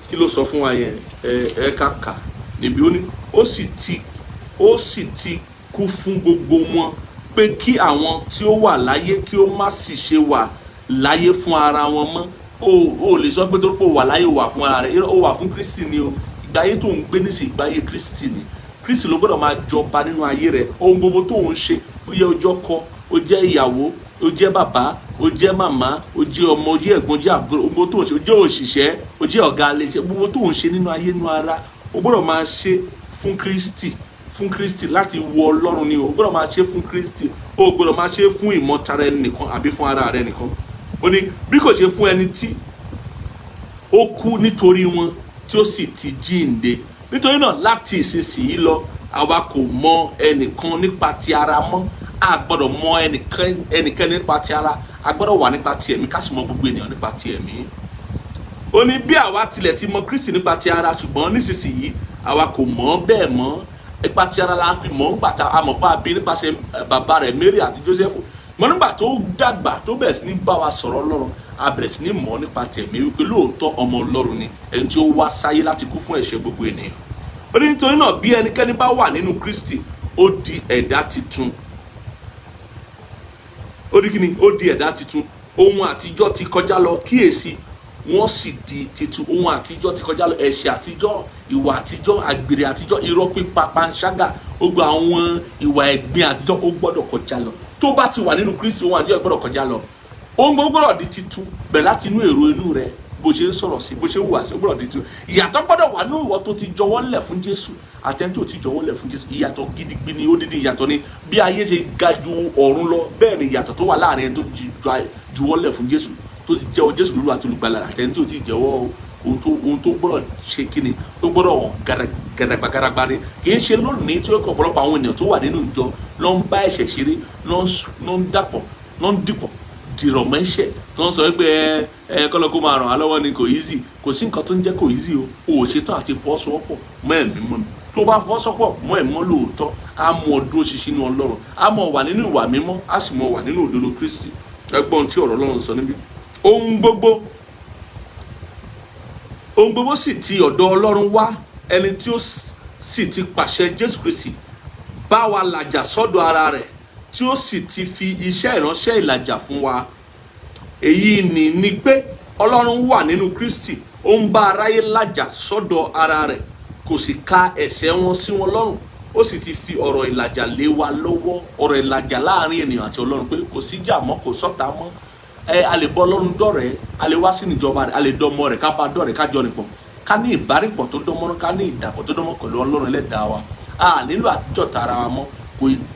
Kí ló sọ fún wa yẹn? Ẹ kàkà níbi ó sì ti kú fún gbogbo wọn pé kí àwọn tí ó wà láyé kí ó má sì ṣe wà láyé fún ara wọn mọ́. O lè sọ pé tó pé o wà láyé o wà fún ara rẹ̀, o wà fún Kristi ni o. Ìgbáyé tó ń gbé nísìnyí ìgbáyé Kristi ni. Kristi ló gbọ́dọ̀ máa jọba nínú ayé rẹ̀. Ohun gbogbo tó ń ṣe, bóyá o jẹ́ ọkọ, o jẹ́ ìyàwó, o jẹ́ bàbá, o jẹ́ màmá, o jẹ́ ọmọ, o jẹ́ ẹ̀gbọ́n, o jẹ́ àbúrò, gbogbo tó ń ṣe, o jẹ́ òṣìṣẹ́, o jẹ́ ọ̀gá ilé iṣẹ́, gbogbo tó ń ṣe nínú ayé nínú ara o gbọ́dọ̀ máa ṣe fún Kristi láti wo Ọlọ́run ni o gbọ́dọ̀ máa ṣe fún Kristi. O gbọ́dọ̀ máa ṣe fún ìmọ̀tara ẹni nìkan àbí fún ara rẹ nìkan. Ó ní bí kò ṣe fún ẹni tí ó kú nítorí wọn tí ó sì ti jíǹde. Nítorí náà láti ìsinsìnyí lọ àwa kò mọ ẹnìkan nípa ti ara mọ́. A gbọ́dọ̀ mọ ẹnìkan nípa ti ara, a gbọ́dọ̀ wà nípa ti ẹ̀mí ká sì mọ gbogbo ènìyàn nípa ti ẹ̀mí. Ó ní bí àwa tilẹ̀ ti mọ Kristi nípa ti ara ṣùgbọ́n nísinsìnyí àwa kò mọ̀ bẹ́ẹ̀ mọ́. Nípa ti ara la fi mọ̀ nígbà tá a mọ̀ pa bí nípasẹ̀ bàbá rẹ̀ Mary àti Joseph. Mọ̀ nígbà tó dàgbà tó bẹ̀rẹ̀ sí ní bá wa sọ̀rọ̀ Ọlọ́run, a bẹ̀rẹ̀ sí ní mọ̀ nípa tẹ̀mí wípé lóòótọ́ ọmọ Ọlọ́run ni, ẹni tí ó wá sáyé láti kú fún ẹ̀ṣẹ̀ gbogbo ènìyàn. Ó ní nítorí náà bí ẹnikẹ́ni bá wà nínú Kristi ó di ẹ̀dá titun. Ó di kíni? Ó di ẹ̀dá titun. Ohun àtijọ́ ti kọjá lọ, kíyèsí wọ́n sì di titun. Ohun àtijọ́ ti kọjá lọ, ẹ̀ṣẹ̀ àtijọ́, ìwà àtijọ́, àgbèrè àtijọ́, irọ́ pípa, panṣágà, gbogbo àwọn ìwà ẹ̀gbin àtijọ́ ó gbọ́dọ̀ kọjá lọ. Tó bá ti wà nínú Kristi ohun àtijọ́ gbọ́dọ̀ kọjá lọ. Ohun gbogbo gbọ́dọ̀ di titun bẹ̀rẹ̀ láti inú èrò inú rẹ, bó ṣe ń sọ̀rọ̀ sí, bó ṣe ń hùwà sí, ó gbọ́dọ̀ di titun. Ìyàtọ̀ gbọ́dọ̀ wà nínú ìwọ tó ti jọ̀wọ́ lẹ̀ fún Jésù àtẹni tó ti jọ̀wọ́ lẹ̀ fún Jésù. Ìyàtọ̀ gidigidi ni, ó dídí ìyàtọ̀ ni. Bí ayé ṣe ga ju ọ̀run lọ bẹ́ẹ̀ ni ìyàtọ̀ tó wà láàrin ẹni tó juwọ́ lẹ̀ fún Jésù, tó ti jẹ́wọ́ Jésù lórí àti olùgbàlà àtẹni tó ti jẹ́wọ́ ohun tó gbọ́dọ̀ ṣe kíni, tó gbọ́dọ̀ gàdàgbàgàdàgbà ni. Kì í ṣe lónìí tí ó kọ̀ ọ̀pọ̀lọpọ̀ àwọn ènìyàn tó wà nínú ìjọ ló ń bá ẹ̀ṣẹ̀ ṣeré, ló ń dìpọ̀ dìrọ̀ mẹ́ṣẹ̀ tó ń sọ pé kọ́lọ́ kó máa ràn á lọ́wọ́ ni kò easy. Kò sí nǹkan tó ń jẹ́ kò easy o. O ò ṣetán àti fọ́sowọ́pọ̀ mọ́ ẹ̀mí mọ́ ni. Tó bá fọ́sowọ́pọ̀ mọ́ ẹ̀mí mọ́ lóòótọ́, á mọ dúró ṣinṣin nínú Ọlọ́run, á mọ wà nínú ìwà mímọ́, á sì mọ wà nínú òdodo Kristi. Ẹgbọ́n tí ọ̀rọ̀ Ọlọ́run sọ níbí. Ohun gbogbo sì ti ọ̀dọ̀ Ọlọ́run wá, ẹni tí ó sì ti pàṣẹ Jésù Kristi bá wa làjà sọ́dọ̀ ara rẹ̀, tí ó sì ti fi iṣẹ́ ìránṣẹ́ ìlàjà fún wa. Èyí ni pé Ọlọ́run wà nínú Kristi, ó ń bá aráyé làjà sọ́dọ̀ ara rẹ̀, kò sì ka ẹ̀ṣẹ̀ wọn sí wọn lọ́rùn. Ó sì ti fi ọ̀rọ̀ ìlàjà lé wa lọ́wọ́, ọ̀rọ̀ ìlàjà láàrin ènìyàn àti Ọlọ́run, pé kò sí jà mọ́, kò sọ́ta mọ́. A lè bọ́ Ọlọ́run dọ̀rẹ́, a lè wá sí ìjọba rẹ̀, a lè dọmọ rẹ̀, ká bá dọ̀rẹ́, ká jọ nìpọ̀, ká ní ìbárìpọ̀ tó dánmọ́rán, ká ní ìdàpọ̀ tó dánmọ́ pẹ̀lú Ọlọ́run Ẹlẹ́dàá wa. A nílò àtijọ́ tara wa mọ́.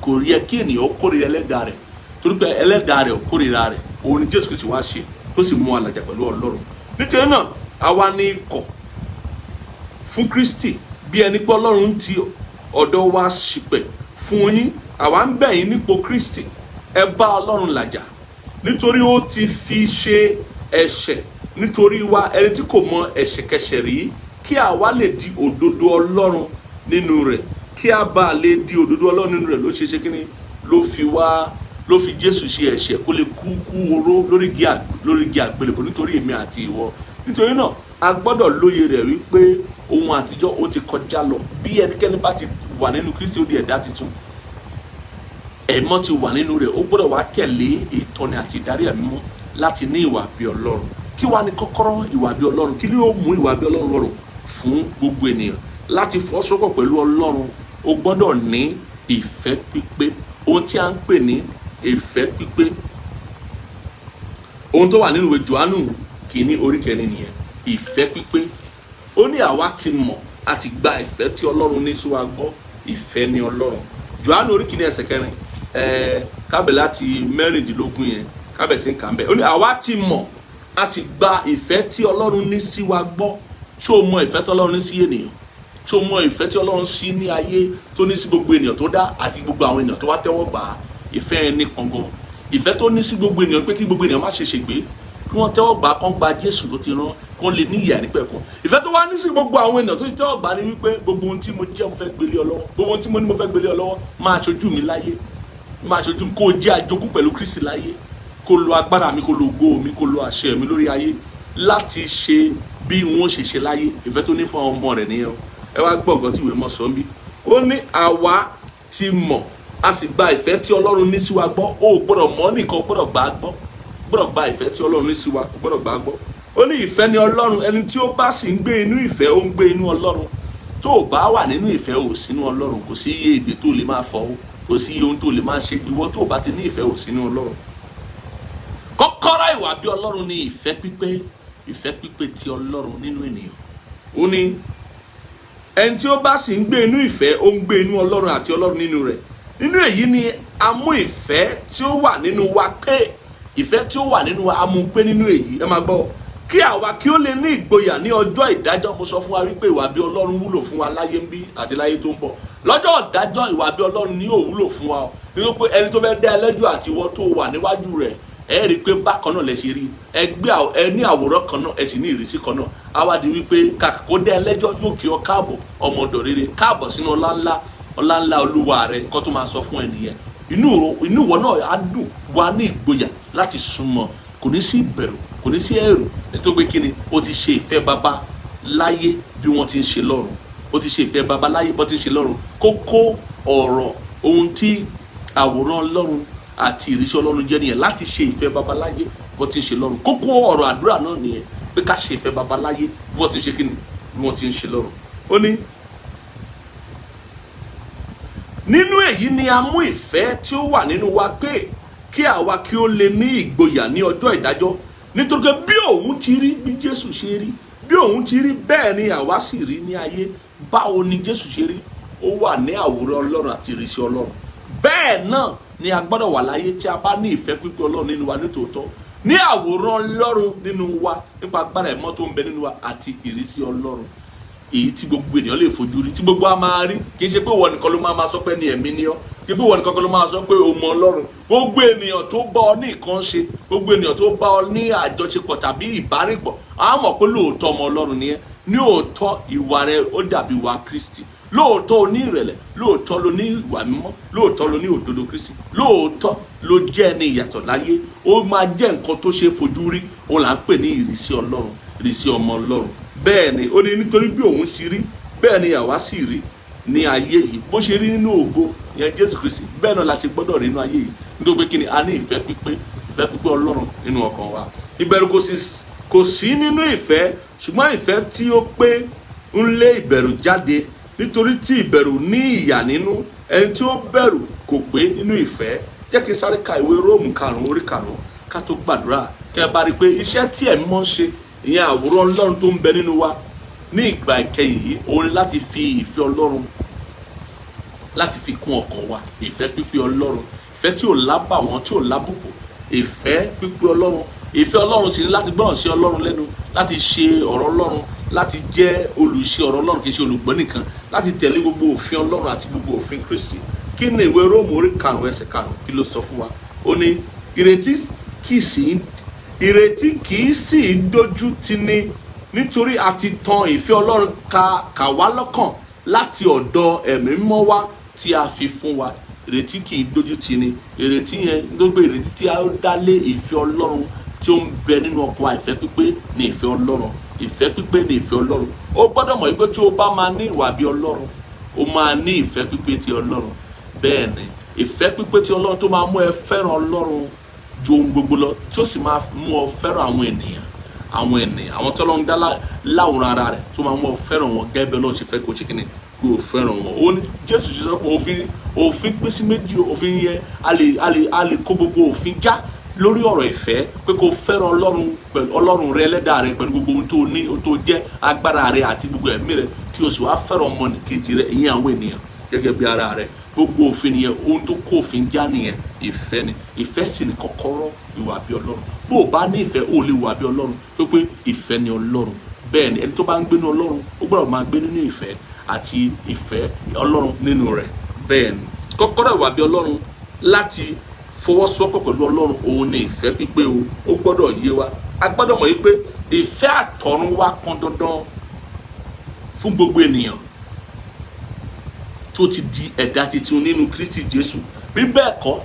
Kò yẹ kí ènìyàn ó kórìíra Ẹlẹ́dàá rẹ̀, torí pé Ẹlẹ́dàá rẹ̀ ò kórìíra rẹ̀. Òun ni Jésù Kristi wá ṣe tó sì mú alàjà pẹ̀lú Ọlọ́run. Nítorí náà àwa ní ikọ̀ fún Kristi, bí ẹni pé Ọlọ́run ti ọ̀dọ̀ wa ṣìpẹ̀ fún yín. Àwa ń bẹ̀ yín nípò Kristi, ẹ bá Ọlọ́run làjà, nítorí ó ti fi ṣe ẹ̀ṣẹ̀ nítorí wa, ẹni tí kò mọ ẹ̀ṣẹ̀kẹ́ṣẹ̀ rí, kí àwa lè di òdodo Ọlọ́run nínú rẹ̀, kí a bá lè di òdodo Ọlọ́run nínú rẹ̀ ló ṣe kíni ló fi Jésù ṣe ẹ̀ṣẹ̀ kó lè kú oró lórí igi àgbélébùú nítorí èmi àti ìwọ. Nítorí náà a gbọ́dọ̀ lóye rẹ̀ wípé ohun àtijọ́ ó ti kọjá lọ. Bí ẹnikẹ́ni bá ti wà nínú Kristi ó di ẹ̀dá tuntun, ẹ̀mọ́ ti wà nínú rẹ̀, ó gbọ́dọ̀ wá tẹ̀lé ìtọ́ni àti ìdarí ẹ̀mí mọ́ láti ní ìwà bí Ọlọ́run. Kí wá ní kọ́kọ́rọ́ ìwà bí Ọlọ́run? Kí ni ó mú ìwà bí Ọlọ́run rọrùn fún gbogbo ènìyàn? Láti fọ́sọ́pọ̀ pẹ̀lú Ọlọ́run ó gbọ́dọ̀ ní ìfẹ́ pípé. Ohun tí a ń pè ní ìfẹ́ pípé, ohun tó wà nínú ìwé Jòhánù kìíní orí 9 nìyẹn. Ìfẹ́ pípé, ó ní àwa ti mọ̀ àti gba ìfẹ́ tí Ọlọ́run ní sí wa gbọ́. Ìfẹ́ ni Ọlọ́run. Jòhánù orí 9 ẹsẹ̀ 4 kábẹ̀ láti 16 yẹn kábẹ̀ sí kà ń bẹ̀. Ó ní àwa ti mọ̀ a sì gba ìfẹ́ tí Ọlọ́run ní sí wa gbọ́. Ṣé o mọ ìfẹ́ tí Ọlọ́run ní sí ènìyàn? Ṣé o mọ ìfẹ́ tí Ọlọ́run sí ní ayé tó ní sí gbogbo ènìyàn tó dá àti gbogbo àwọn ènìyàn tó wá tẹ́wọ́ gbà á? Ìfẹ́ ẹni kankan. Ìfẹ́ tó ní sí gbogbo ènìyàn pé kí gbogbo ènìyàn má ṣe ṣègbé, kí wọ́n tẹ́wọ́ gbà kán gba Jésù tó ti rán, kán lè ní ìyè nípẹ̀kun. Ìfẹ́ tó wá ní sí gbogbo àwọn ènìyàn tó ti tẹ́wọ́ gbà ni wípé gbogbo ohun tí mo jẹ́ mo fẹ́ gbélé ọ lọ́wọ́, gbogbo ohun tí mo ní mo fẹ́ gbélé ọ lọ́wọ́, máa ṣojú mi láyé, máa ṣojú mi, kó o jẹ́ àjogún pẹ̀lú Kristi láyé, kó lo agbára mi, kó lo ògo mi, kó lo àṣẹ mi lórí ayé láti ṣe bí wọ́n ṣe ṣe láyé. Ìfẹ́ tó ní fún àwọn ọmọ rẹ̀ nìyẹn. Ẹ wá gbọ́ nǹkan tí ìwé mọ́ sọ ń bí. Ó ní àwa ti mọ̀ a sì gba ìfẹ́ tí Ọlọ́run ní sí wa gbọ́. O gbọ́dọ̀ mọ̀ nìkan, o gbọ́dọ̀ gbà á gbọ́. O gbọ́dọ̀ gba ìfẹ́ tí Ọlọ́run ní sí wa, o gbọ́dọ̀ gbà á gbọ́. Ó ní ìfẹ́ ni Ọlọ́run, ẹni tí ó bá sì ń gbé inú ìfẹ́ ó ń gbé inú Ọlọ́run. Tó o bá wà nínú ìfẹ́ ò sínú Ọlọ́run, kò sí iye èdè tó lè máa fọ̀ o, kò sí iye ohun tó lè máa ṣe. Ìwọ tó o bá ti ní ìfẹ́ ò sínú Ọlọ́run. Kọ́kọ́rọ́ ìwà bí Ọlọ́run ni ìfẹ́ pípé, ìfẹ́ pípé ti Ọlọ́run nínú ènìyàn. Ó ní ẹni tí ó bá sì ń gbé inú ìfẹ́ ó ń gbé inú Ọlọ́run àti Ọlọ́run nínú rẹ̀. Nínú èyí ni a mú ìfẹ́ tí ó wà nínú wa pé, ìfẹ́ tí ó wà nínú wa a mú pé nínú èyí. Ẹ máa gbọ́, kí àwa kí ó lè ní ìgboyà ní ọjọ́ ìdájọ́. Mo sọ fún wa wípé ìwà bí Ọlọ́run wúlò fún wa láyé ń bí àti láyé tó ń bọ̀. Lọ́jọ́ ìdájọ́ ìwà bí Ọlọ́run ni yóò wúlò fún wa. Nítorí pé ẹni tó fẹ́ dá ẹlẹ́jọ́ àti ìwọ tó wà níwájú rẹ̀, ẹ rí i pé bákan náà lẹ ṣe rí, ẹ ní àwòrán kan náà, ẹ sì ní ìrísí kan náà. A wá di wípé kàkà kó dá ẹlẹ́jọ́ yóò kí ọ káàbọ̀ ọmọ ọ̀dọ̀ rere, káàbọ̀ sínú ọlá ńlá Olúwa rẹ. Nǹkan tó máa sọ fún ẹnìyẹn, inú ìwọ náà á dùn, wà ní ìgboyà láti súnmọ́. Kò ní sí ìbẹ̀rù, kò ní sí ẹ̀rù, nítorí pé kíni o ti ṣe ìfẹ́ baba láyé bí wọ́n ti ń ṣe lọ́run. O ti ṣe ìfẹ́ baba láyé bí wọ́n ti ń ṣe lọ́run. Kókó ọ̀rọ̀ ohun tí àwòrán Ọlọ́run àti ìrísí Ọlọ́run jẹ́ nìyẹn, láti ṣe ìfẹ́ baba láyé bí wọ́n ti ń ṣe lọ́run. Kókó ọ̀rọ̀ àdúrà náà nìyẹn, pé ká ṣe ìfẹ́ baba láyé bí wọ́n ti ń ṣe kíni, bí wọ́n ti ń ṣe lọ́run. Ó ní nínú èyí ni a mú ìfẹ́ tí ó wà nínú wa pé kí àwa kí ó lè ní ìgboyà ní ọjọ́ ìdájọ́. Nítorí pé bí òun ti rí, bí Jésù ṣe rí, bí òun ti rí bẹ́ẹ̀ ni àwa sì rí ní ayé. Báwo ni Jésù ṣe rí? Ó wà ní àwòrán Ọlọ́run àti ìrísí Ọlọ́run. Bẹ́ẹ̀ náà ni a gbọ́dọ̀ wà láyé tí a bá ní ìfẹ́ pípé Ọlọ́run nínú wa nítòótọ́, ní àwòrán Ọlọ́run nínú wa, nípa agbára ẹ̀mọ́ tó ń bẹ nínú wa àti ìrísí Ọlọ́run, èyí tí gbogbo ènìyàn lè fojú rí, tí gbogbo a máa rí. Kì í ṣe pé ìwọ nìkan ló máa sọ pé ní ẹ̀mí ni ọ́, kì í ṣe pé ìwọ nìkan ló máa sọ pé o mọ Ọlọ́run. Gbogbo ènìyàn tó bá ọ ní nǹkan ṣe, gbogbo ènìyàn tó bá ọ ní àjọṣepọ̀ tàbí ìbárìpọ̀, a mọ̀ pé lóòótọ́ ọmọ Ọlọ́run ni ẹ́. Ní òótọ́ ìwà rẹ ó dàbí ìwà Kristi. Lóòótọ́ o ní ìrẹ̀lẹ̀, lóòótọ́ ló ní ìwà mímọ́, lóòótọ́ ló ní òdodo Kristi, lóòótọ́ ló jẹ́ ẹni ìyàtọ̀ láyé. Ó máa jẹ́ nǹkan tó ṣe fojú rí, òun là ń pè ní ìrísí Ọlọ́run, ìrísí ọmọ Ọlọ́run. Bẹ́ẹ̀ ni ó ní nítorí bí òun ṣe rí bẹ́ẹ̀ ni àwa sì rí ní ayé yìí. Bó ṣe rí nínú ògo yẹn Jésù Kristi, bẹ́ẹ̀ náà la ṣe gbọ́dọ̀ rí nínú ayé yìí. Nítorí pé kí ni, a ní ìfẹ́ pípé Ọlọ́run nínú ọkàn wa. Ìbẹ̀rù kò sí nínú ìfẹ́, ṣùgbọ́n ìfẹ́ tí ó pé ń lé ìbẹ̀rù jáde. Nítorí tí ìbẹ̀rù ní ìyà nínú, ẹni tí ó bẹ̀rù kò pé nínú ìfẹ́. Jẹ́ kí n sáré ka ìwé Róòmù 5 orí 5 ká tó gbàdúrà. Kẹ́ ẹ bá rí i pé iṣẹ́ tí ẹ̀mí mọ́ ṣe, ìyẹn àwòrán Ọlọ́run tó ń bẹ nínú wa ní ìgbà ìkẹyìn yìí, òun ni láti fi ìfẹ́ Ọlọ́run láti fi kún ọkàn wa. Ìfẹ́ pípé Ọlọ́run, ìfẹ́ tí ò lábàwọ́n, tí ò lábùkù. Ìfẹ́ pípé Ọlọ́run, ìfẹ́ Ọlọ́run sì ni láti gbọ́ràn sí Ọlọ́run lẹ́nu, láti ṣe ọ̀rọ̀ Ọlọ́run, láti jẹ́ olùṣe ọ̀rọ̀ Ọlọ́run, kì í ṣe olùgbọ́ nìkan, láti tẹ̀lé gbogbo òfin Ọlọ́run àti gbogbo òfin Kristi. Kí ni ìwé Róòmù orí 5 ẹsẹ̀ 5 kí ló sọ fún wa? Ó ní ìrètí kì í sì dójú tì ní nítorí a ti tan ìfẹ́ Ọlọ́run kà wá lọ́kàn láti ọ̀dọ̀ ẹ̀mí mímọ́ wá tí a fi fún wa. Ìrètí kì í dójú tì ni. Ìrètí yẹn ló gbé ìrètí tí a dá lé ìfẹ́ Ọlọ́run tí ó ń bẹ nínú ọkàn wa. Ìfẹ́ pípé ni ìfẹ́ Ọlọ́run. Ìfẹ́ pípé ni ìfẹ́ Ọlọ́run. Ó gbọ́dọ̀ mọ̀ wípé tí o bá máa ní ìwà bí Ọlọ́run, o máa ní ìfẹ́ pípé ti Ọlọ́run. Bẹ́ẹ̀ ni ìfẹ́ pípé ti Ọlọ́run tó máa mú ẹ fẹ́ràn Ọlọ́run ju ohun gbogbo lọ, tí ó sì máa mú ọ fẹ́ràn àwọn ènìyàn àwọn tí Ọlọ́run dá láwòrán ara rẹ̀, tó máa mú ọ fẹ́ràn wọn gẹ́gẹ́ bí Ọlọ́run ṣe fẹ́ kó ṣe kíni, kó o fẹ́ràn wọn. Ó ní Jésù ṣe sọ pé òfin pín sí méjì. Òfin yẹn a lè kó gbogbo òfin já lórí ọ̀rọ̀ ìfẹ́, pé kó fẹ́ràn Ọlọ́run rẹ Ẹlẹ́dàá rẹ pẹ̀lú gbogbo ohun tó ní, ohun tó jẹ́ agbára rẹ àti gbogbo ẹ̀mí rẹ, kí o sì wá fẹ́ràn ọmọnìkejì rẹ, ìyẹn àwọn ènìyàn gẹ́gẹ́ bí ara rẹ. Gbogbo òfin nìyẹn, ohun tó kó òfin já nìyẹn. Ìfẹ́ ni. Ìfẹ́ sì ni kọ́kọ́rọ́ ìwà bí Ọlọ́run. Bó o bá ní ìfẹ́, o lè wà bí Ọlọ́run, pé ìfẹ́ ni Ọlọ́run. Bẹ́ẹ̀ ni ẹni tó bá ń gbé nínú Ọlọ́run, ó gbọ́dọ̀ máa gbé nínú ìfẹ́ àti ìfẹ́ Ọlọ́run nínú rẹ̀. Bẹ́ẹ̀ ni kọ́kọ́rọ́ ìwà bí Ọlọ́run láti fọwọ́sowọ́pọ̀ pẹ̀lú Ọlọ́run, òun ni ìfẹ́ pípé o. Ó gbọ́dọ̀ yé wa. A gbọ́dọ̀ mọ̀ wípé ìfẹ́ àtọ̀run wá pọn dandan fún gbogbo ènìyàn tó ti di ẹ̀dá tuntun nínú Kristi Jésù. Bí bẹ́ẹ̀ kọ́,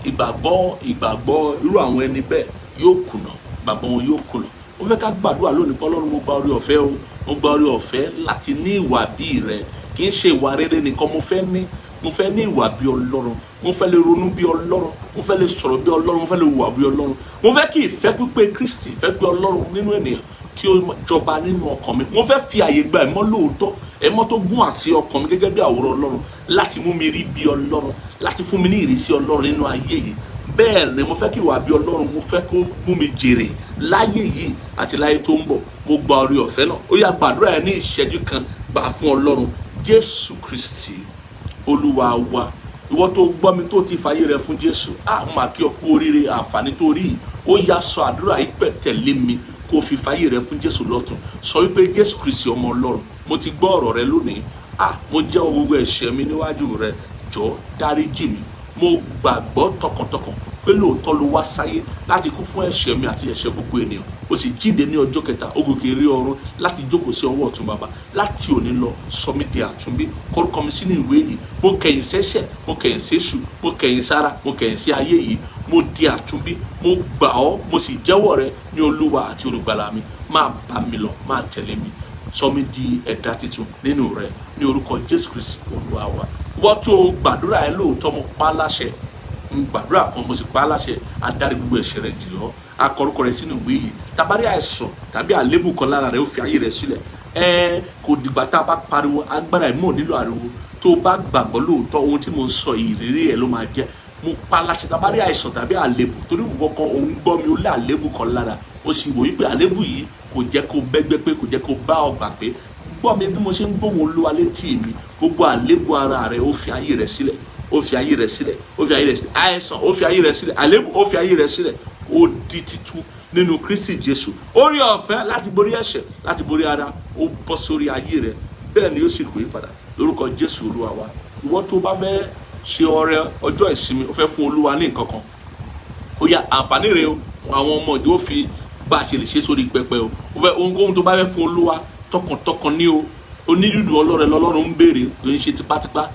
ìgbàgbọ́ irú àwọn ẹni bẹ́ẹ̀ yóò kùnà, ìgbàgbọ́ wọn yóò kùnà. Mo fẹ́ ká gbàdúrà lónìí pé Ọlọ́run, mo gba oore ọ̀fẹ́ o, mo gba oore ọ̀fẹ́ láti ní ìwà bí rẹ. Kì í ṣe ìwà rere nìkan mo fẹ́ ní ìwà bí Ọlọ́run. Mo fẹ́ lè ronú bí Ọlọ́run, mo fẹ́ lè sọ̀rọ̀ bí Ọlọ́run, mo fẹ́ lè hùwà bí Ọlọ́run. Mo fẹ́ kí ìfẹ́ pípé Kristi, ìfẹ́ pé Ọlọ́run nínú ènìyàn kí ó jọba nínú ọkàn mi. Mo fẹ́ fi àyè gba ẹ̀mọ́ lóòótọ́, ẹ̀mọ́ tó gún àṣẹ ọkàn mi gẹ́gẹ́ bí àwòrán Ọlọ́run, láti mú mi rí bí Ọlọ́run, láti fún mi ní ìrísí Ọlọ́run nínú ayé yìí. Bẹ́ẹ̀ ni mo fẹ́ kí ìwà bí Ọlọ́run, mo fẹ́ kó mú mi jèrè láyé yìí àti láyé tó ń bọ̀. Mo gba oore ọ̀fẹ́ náà. Ó yá gbàdúrà ẹ ní ìṣẹ́jú kan. Gbà fún Ọlọ́run. Jésù Kristi Olúwa wa, ìwọ tó gbọ́ mi tó ti fàyè rẹ fún Jésù, mo máa kí ọ kú oríire àǹfààní tó rí yìí. Ó yá sọ àdúrà yìí pẹ̀ tẹ̀lé mi, kó fi fàyè rẹ fún Jésù lọ́tun. Sọ wípé Jésù Kristi ọmọ Ọlọ́run, mo ti gbọ́ ọ̀rọ̀ rẹ lónìí. Mo jẹ́wọ́ gbogbo ẹ̀ṣẹ̀ mi níwájú rẹ. Jọ̀ọ́ dáríjì mi. Mo gbàgbọ́ tọkàntọkàn pé lóòótọ́ ló wá sáyé láti kú fún ẹ̀ṣẹ̀ mi àti ẹ̀ṣẹ̀ gbogbo ènìyàn. Ó sì jíǹde ní ọjọ́ kẹta, ó gòkè rí ọ̀run láti jókòó sí ọwọ́ ọ̀tún Baba. Láti òní lọ sọ mí di àtúnbí, kórúkọ mi sínú ìwé yìí. Mo kẹ̀yìn sẹ́ṣẹ̀, mo kẹ̀yìn séṣù, mo kẹ̀yìn sára, mo kẹ̀yìn sí ayé yìí. Mo di àtúnbí, mo gbà ọ́, mo sì jẹ́wọ́ rẹ ní Olúwa àti Olùgbàlà mi. Máa bá mi lọ, máa tẹ̀lé mi. Sọ mí di ẹ̀dá tuntun nínú rẹ, ní orúkọ Jésù Kristi Olúwa wa. Wọ́n tó gbàdúrà ẹ lóòótọ́, mo pa á láṣẹ. Gbàdúrà fún, mo sì pa á láṣẹ. Adarí gbogbo ẹ̀ṣẹ̀ rẹ jì ọ́. Akọrúkọ rẹ sínú ìwé yìí. Tabari àìsàn tàbí àlébù kan lára rẹ, ó fi ayé rẹ sílẹ̀. Kò dìgbà tá a bá pariwo, agbára ẹ̀ mọ̀ nílò ariwo. Tó o bá gbàgbọ́ lóòótọ́, ohun tí mo ń sọ ìrírí ẹ̀ ló máa jẹ́. Mo pa á láṣẹ. Tabari àìsàn tàbí àlébù, torí ìwọ kan òun gbọ́ mi, ó lé àlébù kan lára. Ó sì wò wípé àlébù yìí kò jẹ́ kó bẹ́gbẹ́ pé, kò jẹ́ kó bá ọgbà pé. Gbọ́ mi bí mo ṣe ń gbóhùn Olúwa létí mi. Gbogbo àlébù ara rẹ, ó fi ayé rẹ sílẹ̀. Ó fi ayé rẹ sílẹ̀. Ó fi ayé rẹ sílẹ̀. Àìsàn, ó fi ayé rẹ sílẹ̀. Àlébù, ó fi ayé rẹ sílẹ̀. Ó di titun nínú Kristi Jésù. Oore ọ̀fẹ́ láti borí ẹ̀ṣẹ̀, láti borí ara, ó bọ́ sórí ayé rẹ. Bẹ́ẹ̀ ni ó sì kò yí padà lórúkọ Jésù Olúwa wa. Ìwọ tó bá fẹ́ ṣe ọrẹ ọjọ́ ìsinmi, ó fẹ́ fún Olúwa ní nǹkan kan, ó yá àǹfààní rẹ o. Àwọn ọmọ ìjọ fi bá a ṣe lè ṣe sórí pẹpẹ o. Ó fẹ́ ohunkóhun tó bá fẹ́ fún Olúwa tọkàntọkàn ní o. Onídùúdù ọlọ́rẹ lọ́lọ́run ń béèrè, kò ń ṣe tipátipá.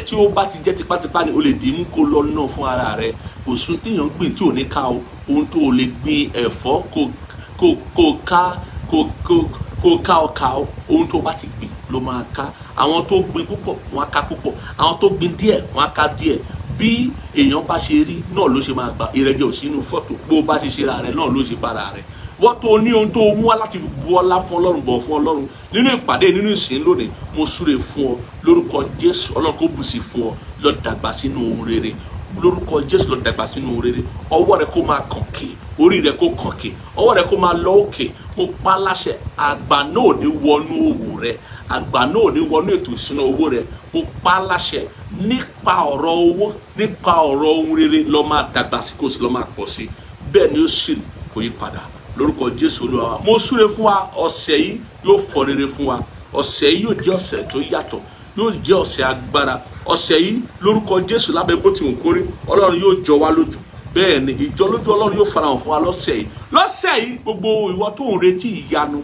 Tí ó bá ti jẹ́ tipátipá ni o lè dín mú kó lọ náà fún ara rẹ. Kò sún téèyàn gbìn tí ò ní ká o. Ohun tó o lè gbin ẹ̀fọ́ kó ká ọkà o. Ohun tó o bá ti gbìn ló máa ká. Àwọn tó gbin púpọ̀ wọ́n á ká púpọ̀. Àwọn tó gbin díẹ̀ wọ́n á ká díẹ̀. Bí èèyàn bá ṣe rí náà ló ṣe máa gbà. Ìrẹ́jẹ ò sínú fọ́tò. Bó o bá ṣe ṣe ra rẹ náà ló ṣe bára rẹ. Wọ́n tó ní ohun tó mú wá láti bu ọlá fún Ọlọ́run, bọ̀ fún Ọlọ́run nínú ìpàdé, nínú ìsìn lónìí. Mo súre fún ọ lórúkọ Jésù. Ọlọ́run kó bùsí fún ọ. Lọ dàgbà sínú ohun rere lórúkọ Jésù. Lọ dàgbà sínú ohun rere. Ọwọ́ rẹ kó máa kànkè, orí rẹ kó kànkè, ọwọ́ rẹ kó máa lọ òkè. Mo pa láṣẹ, àgbà náà ò ní wọnú òwò rẹ, àgbà náà ò ní wọnú ètò ìṣúná owó rẹ. Mo pa láṣẹ nípa ọ̀rọ̀ owó, nípa ọ̀rọ̀ ohun rere, lọ máa dàgbà sí, kó sì lọ máa pọ̀ sí. Bẹ́ẹ̀ ni ó sì rí, kò yí padà lórúkọ Jésù Olúwa wa. Mo súre fún wa, ọ̀sẹ̀ yìí yóò fọ rere fún wa. Ọ̀sẹ̀ yìí yóò jẹ́ ọ̀sẹ̀ tó yàtọ̀, yóò jẹ́ ọ̀sẹ̀ agbára. Ọ̀sẹ̀ yìí lórúkọ Jésù, lábẹ́ bó ti wù kó rí, Ọlọ́run yóò jọ wá lójú. Bẹ́ẹ̀ ni ìjọ lójú Ọlọ́run yóò farahàn fún wa lọ́sẹ̀ yìí. Lọ́sẹ̀ yìí gbogbo ìwọ tó ń retí ìyanu,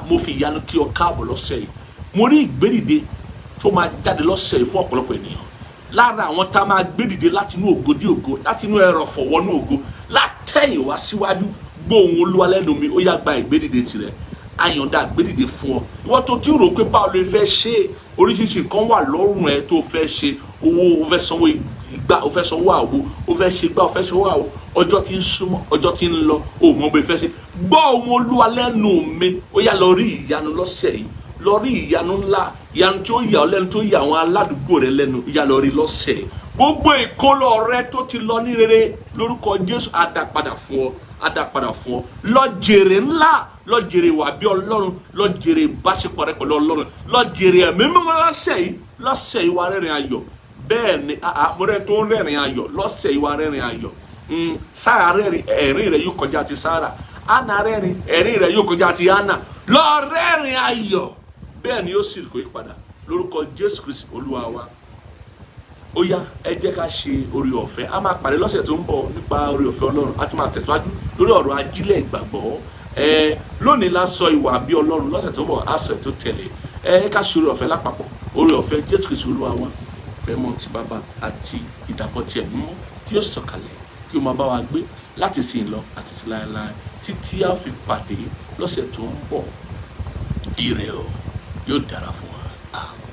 mo fi ìyanu kí ọ káàbọ̀ lọ́sẹ̀ yìí. Mo rí ìgbédìde tó máa jáde lọ́sẹ̀ yìí fún ọ̀pọ̀lọpọ̀ ènìyàn. Lára àwọn tá a máa gbédìde láti inú ògo dé ògo, láti inú ẹrọ̀fọ̀ wọnú ògo, látẹ̀yìn wá síwájú, gbóhùn Olúwa lẹ́nu mi, ó yá gba ìgbédìde tirẹ̀. Àyàndá ìgbédìde fún ọ. Ìwọ tó ti rò pé báwo ló fẹ́ ṣe, oríṣiríṣi kan wà lọ́rùn ẹ tó fẹ́ ṣe, owó ó fẹ́ sanwó ìgbà, ó fẹ́ sanwó àwo, ó fẹ́ ṣe gbá, ó fẹ́ sanwó àwo, ọjọ́ tí ń súnmọ́, ọjọ́ tí ń lọ, ó mọ bó fẹ́ ṣe. Gbọ́ ohùn Olúwa lẹ́nu mi, ó yá lọ rí ìyanu lọ́sẹ̀ yìí, lọ rí ìyanu ńlá, ìyanu tí ó yà ọ́ lẹ́nu, tó yà àwọn aládùúgbò rẹ lẹ́nu, ó yá lọ rí lọ́sẹ̀ yìí. Gbogbo ìkólọ rẹ tó ti lọ ní rere lórúkọ Jésù á dá padà fún ọ, á dá padà fún ọ. Lọ jèrè ńlá, lọ jèrè ìwà bí Ọlọ́run, lọ jèrè ìbáṣepọ̀ rẹ pẹ̀lú Ọlọ́run, lọ jèrè ẹ̀mí mímọ́ lọ́sẹ̀ yìí wá rẹ́rìn ayọ̀. Bẹ́ẹ̀ ni mo rẹ́ tó ń rẹ́rìn ayọ̀ lọ́sẹ̀ yìí wá rẹ́rìn ayọ̀. Sára rẹ́rìn, ẹ̀rín rẹ̀ yóò kọjá ti Sára. Anna rẹ́rìn, ẹ̀rín rẹ̀ yóò kọjá ti Anna. Lọ rẹ́rìn ayọ̀. Bẹ́ẹ̀ ni yóò sì kó ìpadà lórúkọ Jésù Kristi Olúwa wa. Ó yá, ẹ jẹ́ ká ṣe oore ọ̀fẹ́. A máa pàdé lọ́sẹ̀ tó ń bọ̀ nípa oore ọ̀fẹ́ Ọlọ́run. A ti máa tẹ̀síwájú lórí ọ̀rọ̀ ajílẹ̀ ìgbàgbọ́. Lónìí la sọ ìwà bí Ọlọ́run, lọ́sẹ̀ tó ń bọ̀ á sọ ètò tẹ̀lé. Ká ṣe oore ọ̀fẹ́ lápapọ̀. Oore ọ̀fẹ́ Jésù Kristi Olúwa wa. Fẹ́mọ̀ ti Bàbá àti ìdàpọ̀ ti Ẹ̀mí Mímọ́ kí ó sọ̀kalẹ̀, kí ó máa bá wa gbé láti ìsinyìí lọ àti títí láéláé, títí a fi pàdé lọ́sẹ̀ tó ń bọ̀. Ire o, yóò dára fún wa. Àmín.